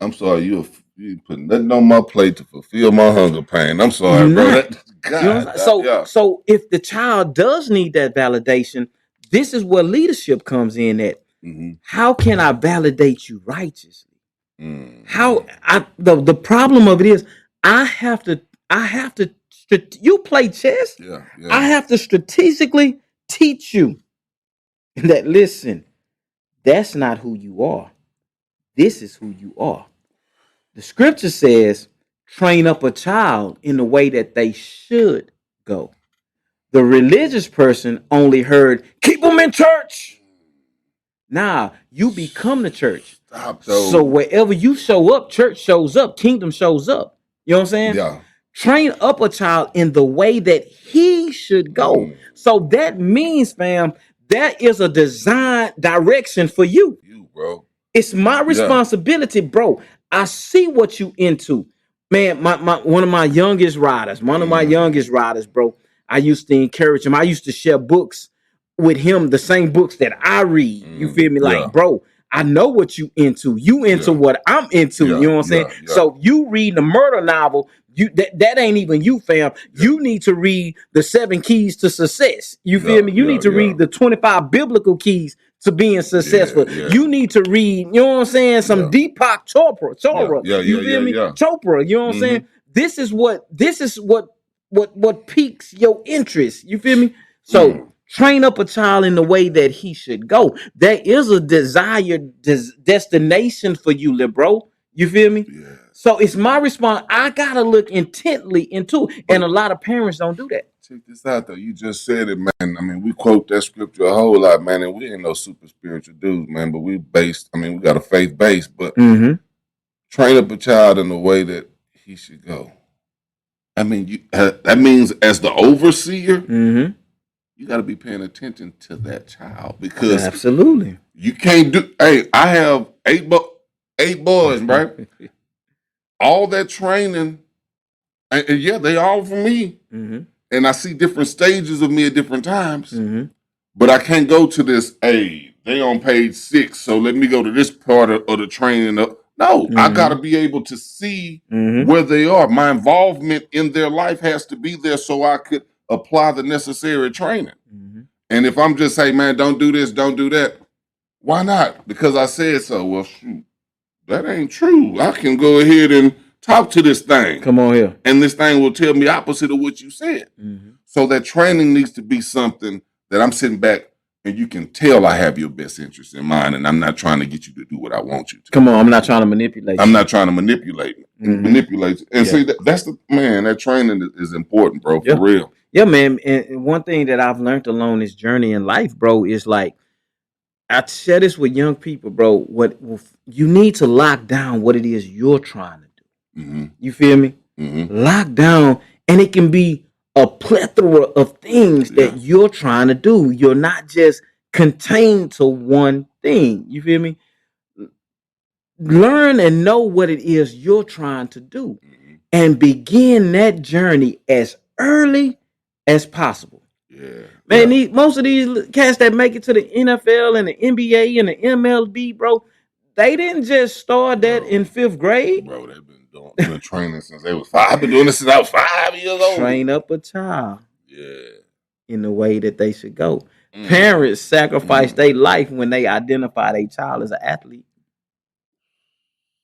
I'm sorry, you put nothing on my plate to fulfill my hunger pain. I'm sorry, bro. So if the child does need that validation, this is where leadership comes in at. How can I validate you righteously? The problem of it is I have to you play chess. I have to strategically teach you that, listen, that's not who you are. This is who you are. The scripture says, train up a child in the way that they should go. The religious person only heard, keep them in church. Nah, you become the church. So wherever you show up, church shows up, kingdom shows up. You know what I'm saying? Yeah. Train up a child in the way that he should go. So that means, fam, that is a design direction for you. You, bro. It's my responsibility, bro. I see what you into. Man, one of my youngest riders, bro. I used to encourage him. I used to share books with him, the same books that I read. You feel me? Like, bro, I know what you into. You into what I'm into. You know what I'm saying? So you read the murder novel. That ain't even you, fam. You need to read the 7 Keys to Success. You feel me? You need to read the 25 biblical keys to being successful. You need to read, you know what I'm saying, some Deepak Chopra. You feel me? Chopra, you know what I'm saying? This is what piques your interest. You feel me? So train up a child in the way that he should go. There is a desired destination for you, little bro. You feel me? So it's my response. I gotta look intently into it. And a lot of parents don't do that. Check this out, though. You just said it, man. I mean, we quote that scripture a whole lot, man, and we ain't no super spiritual dudes, man, but we got a faith base, but train up a child in the way that he should go. I mean, that means as the overseer, you got to be paying attention to that child, because absolutely you can't do. Hey, I have 8 boys, right? All that training, and they all for me. And I see different stages of me at different times. But I can't go to this, hey, they on page 6, so let me go to this part of the training. No, I got to be able to see where they are. My involvement in their life has to be there so I could apply the necessary training. And if I'm just saying, man, don't do this, don't do that, why not? Because I said so. Well, shoot, that ain't true. I can go ahead and talk to this thing. Come on here. And this thing will tell me opposite of what you said. So that training needs to be something that I'm sitting back and you can tell I have your best interest in mind, and I'm not trying to get you to do what I want you to. Come on, I'm not trying to manipulate you. I'm not trying to manipulate you. And see, that's the, man, that training is important, bro, for real. Yeah, man. And one thing that I've learned along this journey in life, bro, is like, I share this with young people, bro. What you need to lock down what it is you're trying to do. Mm-hmm. You feel me? Mm-hmm. Lock down, and it can be a plethora of things that you're trying to do. You're not just contained to one thing. You feel me? Learn and know what it is you're trying to do, Mm-hmm. and begin that journey as early as possible. Yeah. Man, most of these cats that make it to the NFL and the NBA and the MLB, bro, they didn't just start that in fifth grade. Bro, they've been training since they was 5. I've been doing this since I was 5 years old. Train up a child. Yeah. In the way that they should go. Parents sacrifice their life when they identify their child as an athlete.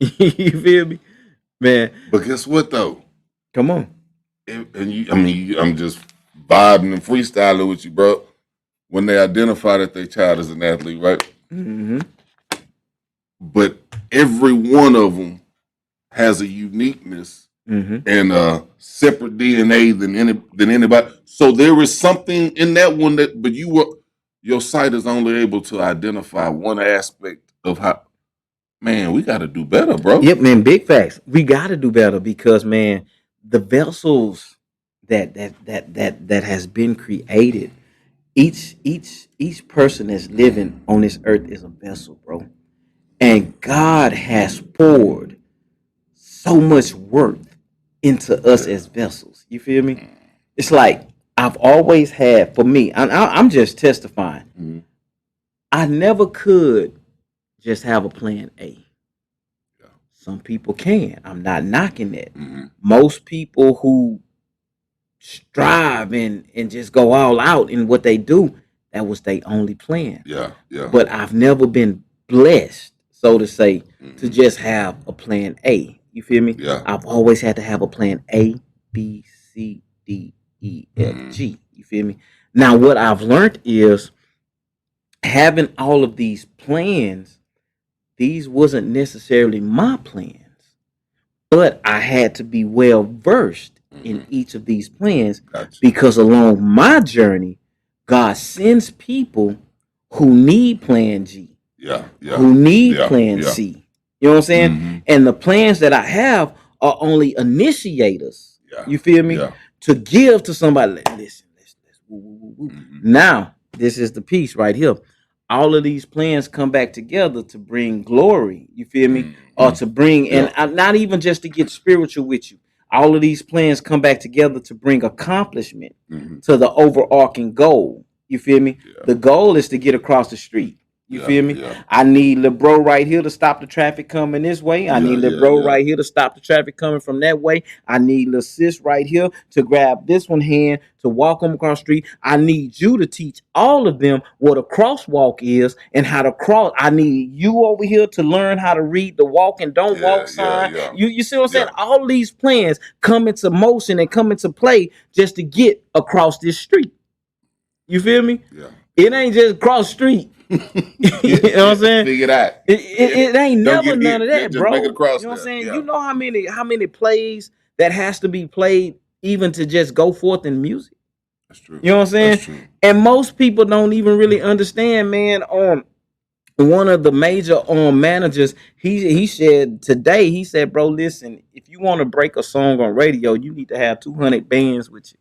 You feel me? Man. But guess what though? Come on. I'm just vibing and freestyling with you, bro. When they identify that their child is an athlete, right? Mm-hmm. But every one of them has a uniqueness and a separate DNA than anybody. So there is something in that one but your sight is only able to identify one aspect of how. Man, we got to do better, bro. Yep, man. Big facts. We got to do better because, man, the vessels that has been created. Each person that's living on this earth is a vessel, bro. And God has poured so much worth into us as vessels. You feel me? It's like I've always had, for me, I'm just testifying. Mm-hmm. I never could just have a plan A. Yeah. Some people can. I'm not knocking that. Mm-hmm. Most people who strive and just go all out in what they do, that was their only plan. Yeah, yeah. But I've never been blessed, so to say, to just have a plan A. You feel me? Yeah. I've always had to have a plan A, B, C, D, E, F, G. You feel me? Now, what I've learned is having all of these plans, these wasn't necessarily my plans, but I had to be well versed in each of these plans because along my journey, God sends people who need plan G. Yeah. Who need plan C. You know what I'm saying? Mm-hmm. And the plans that I have are only initiators. Yeah. You feel me? Yeah. To give to somebody. Listen. Now, this is the piece right here. All of these plans come back together to bring glory. You feel me? Or to bring, and not even just to get spiritual with you. All of these plans come back together to bring accomplishment to the overarching goal. You feel me? Yeah. The goal is to get across the street. You feel me? Yeah. I need LeBro right here to stop the traffic coming this way. I need LeBro right here to stop the traffic coming from that way. I need LeSis right here to grab this one hand to walk them across the street. I need you to teach all of them what a crosswalk is and how to cross. I need you over here to learn how to read the walk and don't walk sign. You see what I'm saying? All these plans come into motion and come into play just to get across this street. You feel me? Yeah. It ain't just cross street. You know what I'm saying? Figure that. It ain't never none of that, bro. Make it across, you know what I'm saying? Yeah. You know how many plays that has to be played even to just go forth in music? That's true. You know what I'm saying? That's true. And most people don't even really understand, man. One of the major managers, he said today, he said, bro, listen, if you want to break a song on radio, you need to have 200 bands with you.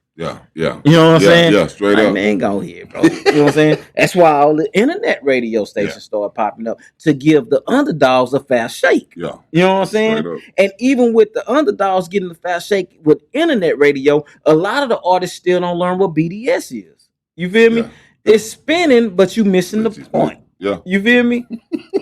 Yeah. You know what I'm saying? Yeah, straight up. Man, go here, bro. You know what I'm saying? That's why all the internet radio stations started popping up to give the underdogs a fast shake. Yeah. You know what I'm saying? And even with the underdogs getting the fast shake with internet radio, a lot of the artists still don't learn what BDS is. You feel me? It's spinning, but you missing the point. Yeah. You feel me?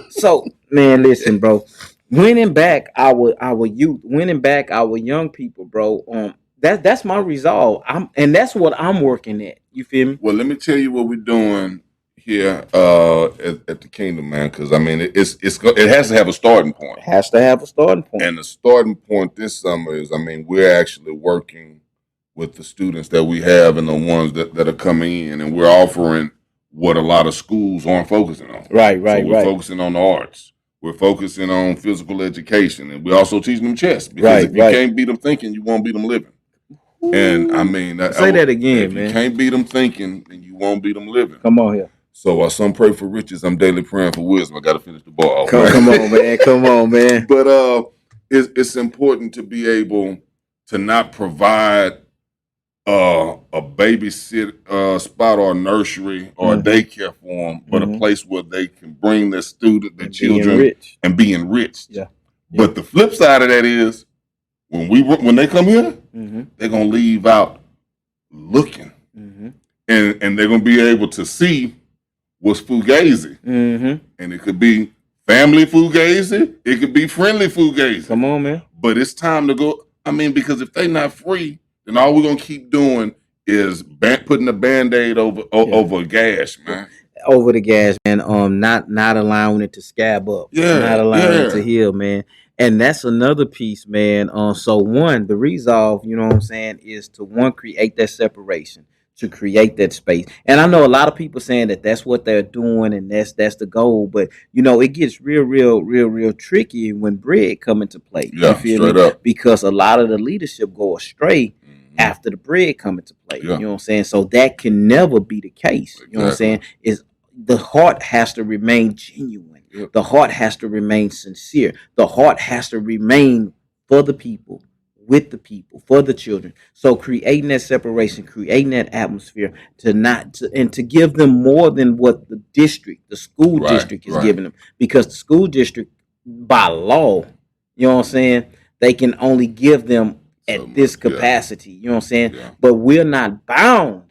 So, man, listen, bro. Winning back our youth, winning back our young people, bro. That's my resolve. And that's what I'm working at. You feel me? Well, let me tell you what we're doing here at the Kingdom, man. Because I mean, it has to have a starting point. It has to have a starting point. And the starting point this summer is, I mean, we're actually working with the students that we have and the ones that are coming in, and we're offering what a lot of schools aren't focusing on. Right. So we're focusing on the arts. We're focusing on physical education, and we're also teaching them chess. Because if you can't beat them thinking, you won't beat them living. And I mean, say that again, man. You can't beat them thinking, and you won't beat them living. Come on here. So some pray for riches. I'm daily praying for wisdom. I got to finish the ball off. Come on, man. Come on, man. But it's important to be able to not provide a babysit spot or a nursery or a daycare for them, but a place where they can bring their student, their children, and be enriched. Yeah. But the flip side of that is when they come here, they're gonna leave out looking, and they're gonna be able to see what's fugazi, and it could be family fugazi, it could be friendly fugazi. Come on, man. But it's time to go. I mean, because if they're not free, then all we're gonna keep doing is putting a Band-Aid over a gash, man. Over the gas, man. Not allowing it to scab up. Not allowing it to heal, man. And that's another piece, man. So one, the resolve, you know what I'm saying, is to create that separation, to create that space. And I know a lot of people saying that that's what they're doing and that's the goal, but it gets real tricky when bread come into play. Yeah, you feel straight me? up. Because a lot of the leadership go astray after the bread come into play. Yeah. You know what I'm saying? So that can never be the case. Exactly. You know what I'm saying? Is the heart has to remain genuine. Yep. The heart has to remain sincere. The heart has to remain for the people, with the people, for the children. So creating that separation, creating that atmosphere to give them more than what the school district is giving them. Because the school district, by law, you know what I'm saying, they can only give them at this capacity. You know what I'm saying? Yeah. But we're not bound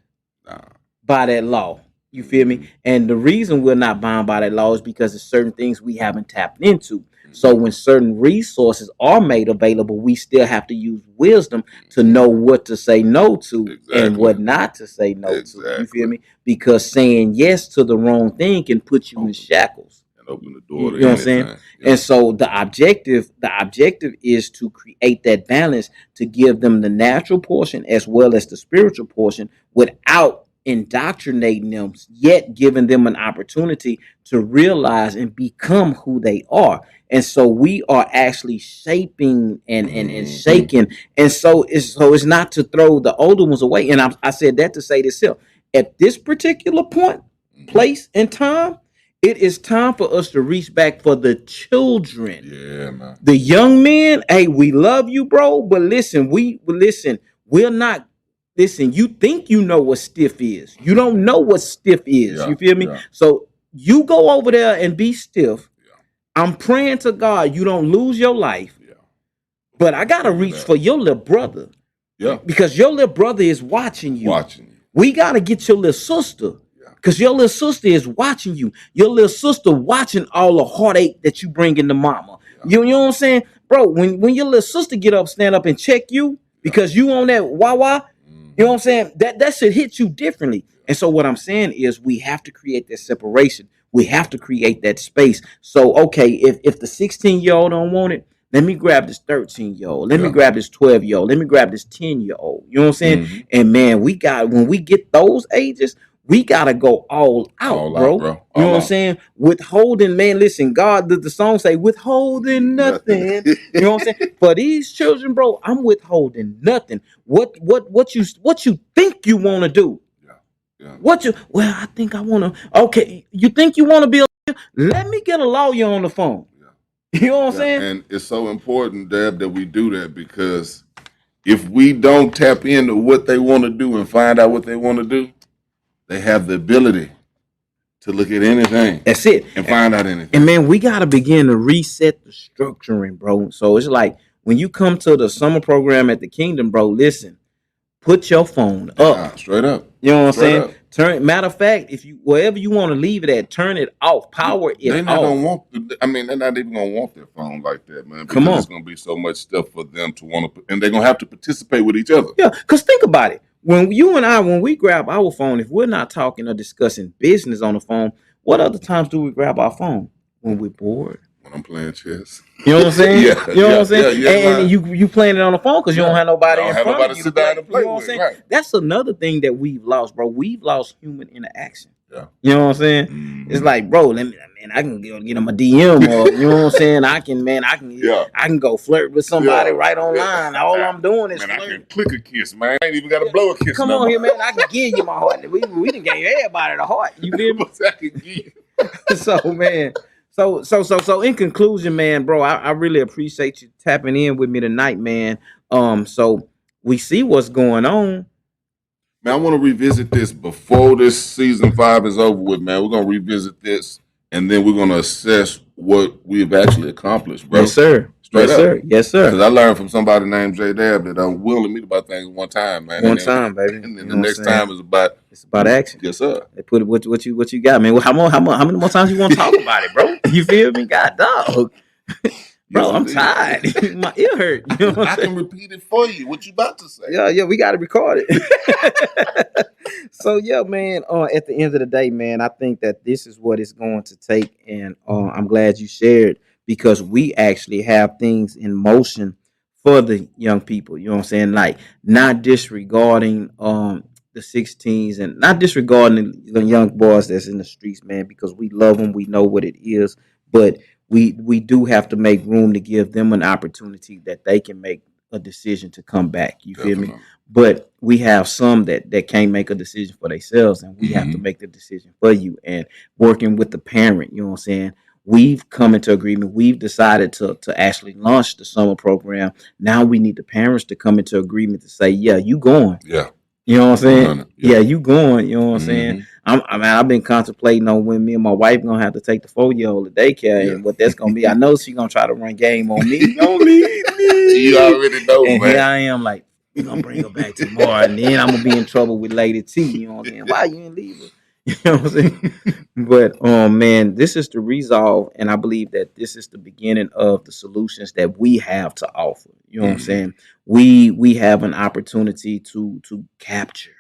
by that law. You feel me? And the reason we're not bound by that law is because there's certain things we haven't tapped into. So when certain resources are made available, we still have to use wisdom to know what to say no to and what not to say no to. You feel me? Because saying yes to the wrong thing can put you in shackles. And open the door to you know what I'm saying? Yeah. And so the objective is to create that balance to give them the natural portion as well as the spiritual portion without indoctrinating them, yet giving them an opportunity to realize and become who they are. And so we are actually shaping and shaking. And so it's not to throw the older ones away. And I said that to say this here. At this particular point, place, and time, it is time for us to reach back for the children. Yeah, man. The young men, hey, we love you, bro. But listen, we're not. Listen, you think you know what stiff is. You don't know what stiff is. You feel me? Yeah. So you go over there and be stiff. Yeah. I'm praying to God you don't lose your life. Yeah. But I got to reach for your little brother. Yeah. Because your little brother is watching you. We got to get your little sister. Because your little sister is watching you. Your little sister watching all the heartache that you bring into mama. Yeah. You know what I'm saying? Bro, when your little sister stand up and check you because you on that wah-wah, you know what I'm saying? That should hit you differently. And so what I'm saying is we have to create that separation. We have to create that space. So, okay, if the 16-year-old don't want it, let me grab this 13-year-old. Let me grab this 12-year-old. Let me grab this 10-year-old. You know what I'm saying? And man, when we get those ages, we gotta go all out, bro. You know what I'm saying? Withholding, man. Listen, God, the song say, withholding nothing. You know what I'm saying? For these children, bro, I'm withholding nothing. What you think you want to do? Yeah. I think I want to. Okay, you think you want to be a lawyer? Let me get a lawyer on the phone. Yeah. You know what I'm saying? And it's so important, Deb, that we do that because if we don't tap into what they want to do and find out what they want to do, they have the ability to look at anything. That's it. And find out anything. And man, we got to begin to reset the structuring, bro. So it's like when you come to the summer program at the Kingdom, bro, listen, put your phone up. Straight up. You know what I'm saying? Matter of fact, if you wherever you want to leave it at, turn it off. Power it off. They're not even gonna want their phone like that, man. Because there's gonna be so much stuff for them to want to, and they're gonna have to participate with each other. Yeah, because think about it. When you and I, when we grab our phone, if we're not talking or discussing business on the phone, what other times do we grab our phone? When we're bored. when I'm playing chess. You know what I'm saying? Yeah, You know what I'm saying? And man. you playing it on the phone because you don't have nobody I don't in have front nobody of to you sit down and play You know what I'm with. saying? Right. That's another thing that we've lost, bro. We've lost human interaction. Yeah. You know what I'm saying? Mhm. It's like, bro, let me, man, I can get him a DM or you know what I'm saying? I can go flirt with somebody right online. All I'm doing is Man, I flirting. can click a kiss, man. I ain't even got to blow a kiss. Come on here, man. I can give you my heart. We done gave everybody the heart. You feel me? I can give you. So man, so in conclusion, man, bro, I really appreciate you tapping in with me tonight, man. So we see what's going on. Man, I want to revisit this before this season 5 is over with, man. We're gonna revisit this and then we're gonna assess what we've actually accomplished, bro. Yes, sir. Straight yes, up. sir. Yes, sir. Because I learned from somebody named J Dab that I'm willing to meet about things one time, man. One time, baby. And then You the know next what I'm saying? time is about It's about action. Yes, sir. They put it what you got, man. Well, how many more times you want to talk about it, bro? You feel me? God dog. Bro, Yes, I'm indeed. tired. My ear hurt. You know what I I'm can saying? repeat it for you. What you about to say? Yeah, we got to record it. So yeah, man. At the end of the day, man, I think that this is what it's going to take, and I'm glad you shared because we actually have things in motion for the young people. You know what I'm saying? Like not disregarding the 16s and not disregarding the young boys that's in the streets, man, because we love them. We know what it is, but we do have to make room to give them an opportunity that they can make a decision to come back. You feel me? But we have some that can't make a decision for themselves, and we have to make the decision for you. And working with the parent, you know what I'm saying? We've come into agreement. We've decided to actually launch the summer program. Now we need the parents to come into agreement to say, yeah, you going. Yeah. You know what I'm saying? Yeah, you going. You know what I'm saying? I've been contemplating on when me and my wife gonna have to take the 4-year-old to daycare and what that's gonna be. I know she's gonna try to run game on me. Don't leave me. You already know, And man. here I am, like, we're gonna bring her back tomorrow, and then I'm gonna be in trouble with Lady T. You know what I'm saying? Why you ain't leave her? You know what I'm saying? But man, this is the resolve, and I believe that this is the beginning of the solutions that we have to offer. You know what I'm saying? We have an opportunity to capture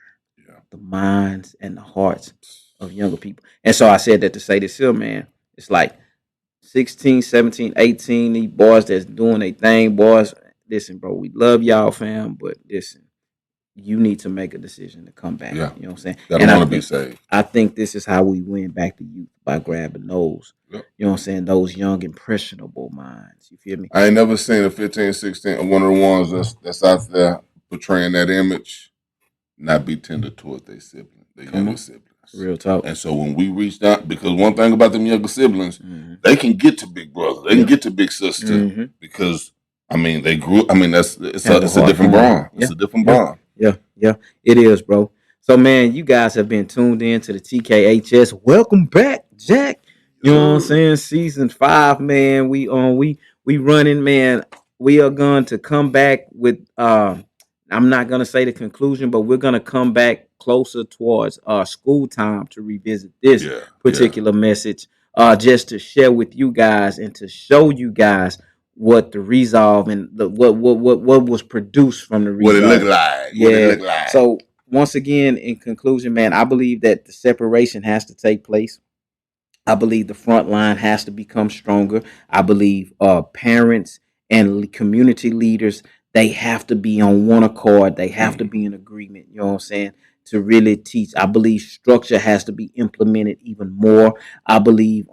the minds and the hearts of younger people. And so I said that to say this here, man. It's like 16, 17, 18, these boys that's doing their thing, boys. Listen, bro, we love y'all, fam, but listen, you need to make a decision to come back. Yeah. You know what I'm saying? Gotta want to be saved. I think this is how we win back the youth by grabbing those, you know what I'm saying, those young, impressionable minds. You feel me? I ain't never seen a 15, 16, one of the ones that's out there portraying that image not be tender towards their siblings, their younger siblings. Real talk. And so when we reached out, because one thing about them younger siblings, they can get to big brother, they can get to big sister, because I mean they grew. I mean it's a different bond. It's a different bond. Yeah, it is, bro. So man, you guys have been tuned in to the TKHS. Welcome back, Jack. You know what I'm saying? Season 5, man. We running, man. We are going to come back with I'm not gonna say the conclusion, but we're gonna come back closer towards school time to revisit this particular message, just to share with you guys and to show you guys what the resolve and the what was produced from the resolve. What it look like. Yeah. What it look like. So once again, in conclusion, man, I believe that the separation has to take place. I believe the front line has to become stronger. I believe parents and community leaders, they have to be on one accord. They have to be in agreement. You know what I'm saying? To really teach. I believe structure has to be implemented even more. I believe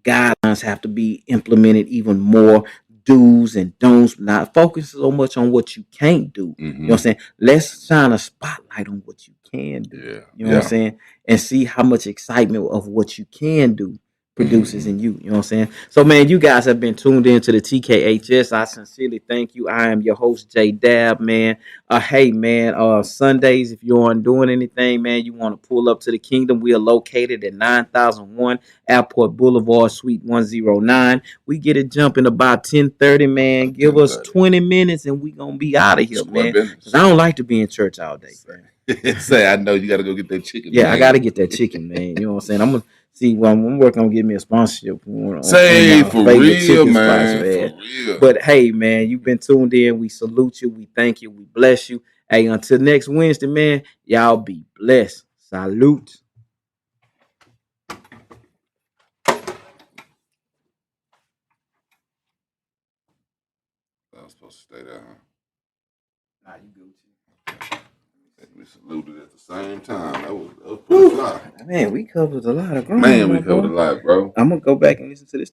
guidelines have to be implemented even more. Do's and don'ts, not focus so much on what you can't do. You know what I'm saying? Let's shine a spotlight on what you can do. You know what I'm saying? And see how much excitement of what you can do produces in you. You know what I'm saying? So, man, you guys have been tuned in to the TKHS. I sincerely thank you. I am your host, J Dab, man. Hey, man, Sundays, if you aren't doing anything, man, you want to pull up to the Kingdom. We are located at 9001 Airport Boulevard, Suite 109. We get it jumping about 10:30, man. Give us 20 minutes and we going to be out of here, man. Because I don't like to be in church all day, man. Say, I know you got to go get that chicken. Yeah, man. I got to get that chicken, man. You know what I'm saying? I'm going to see when I'm working on getting me a sponsorship. Say, for real, man. For real. But hey, man, you've been tuned in. We salute you. We thank you. We bless you. Hey, until next Wednesday, man, y'all be blessed. Salute. supposed to stay there, huh? Nah, you Gucci. We saluted at the same time. That was pretty fly. Man, we covered a lot of ground. Man, we covered a lot, bro. I'm gonna go back and listen to this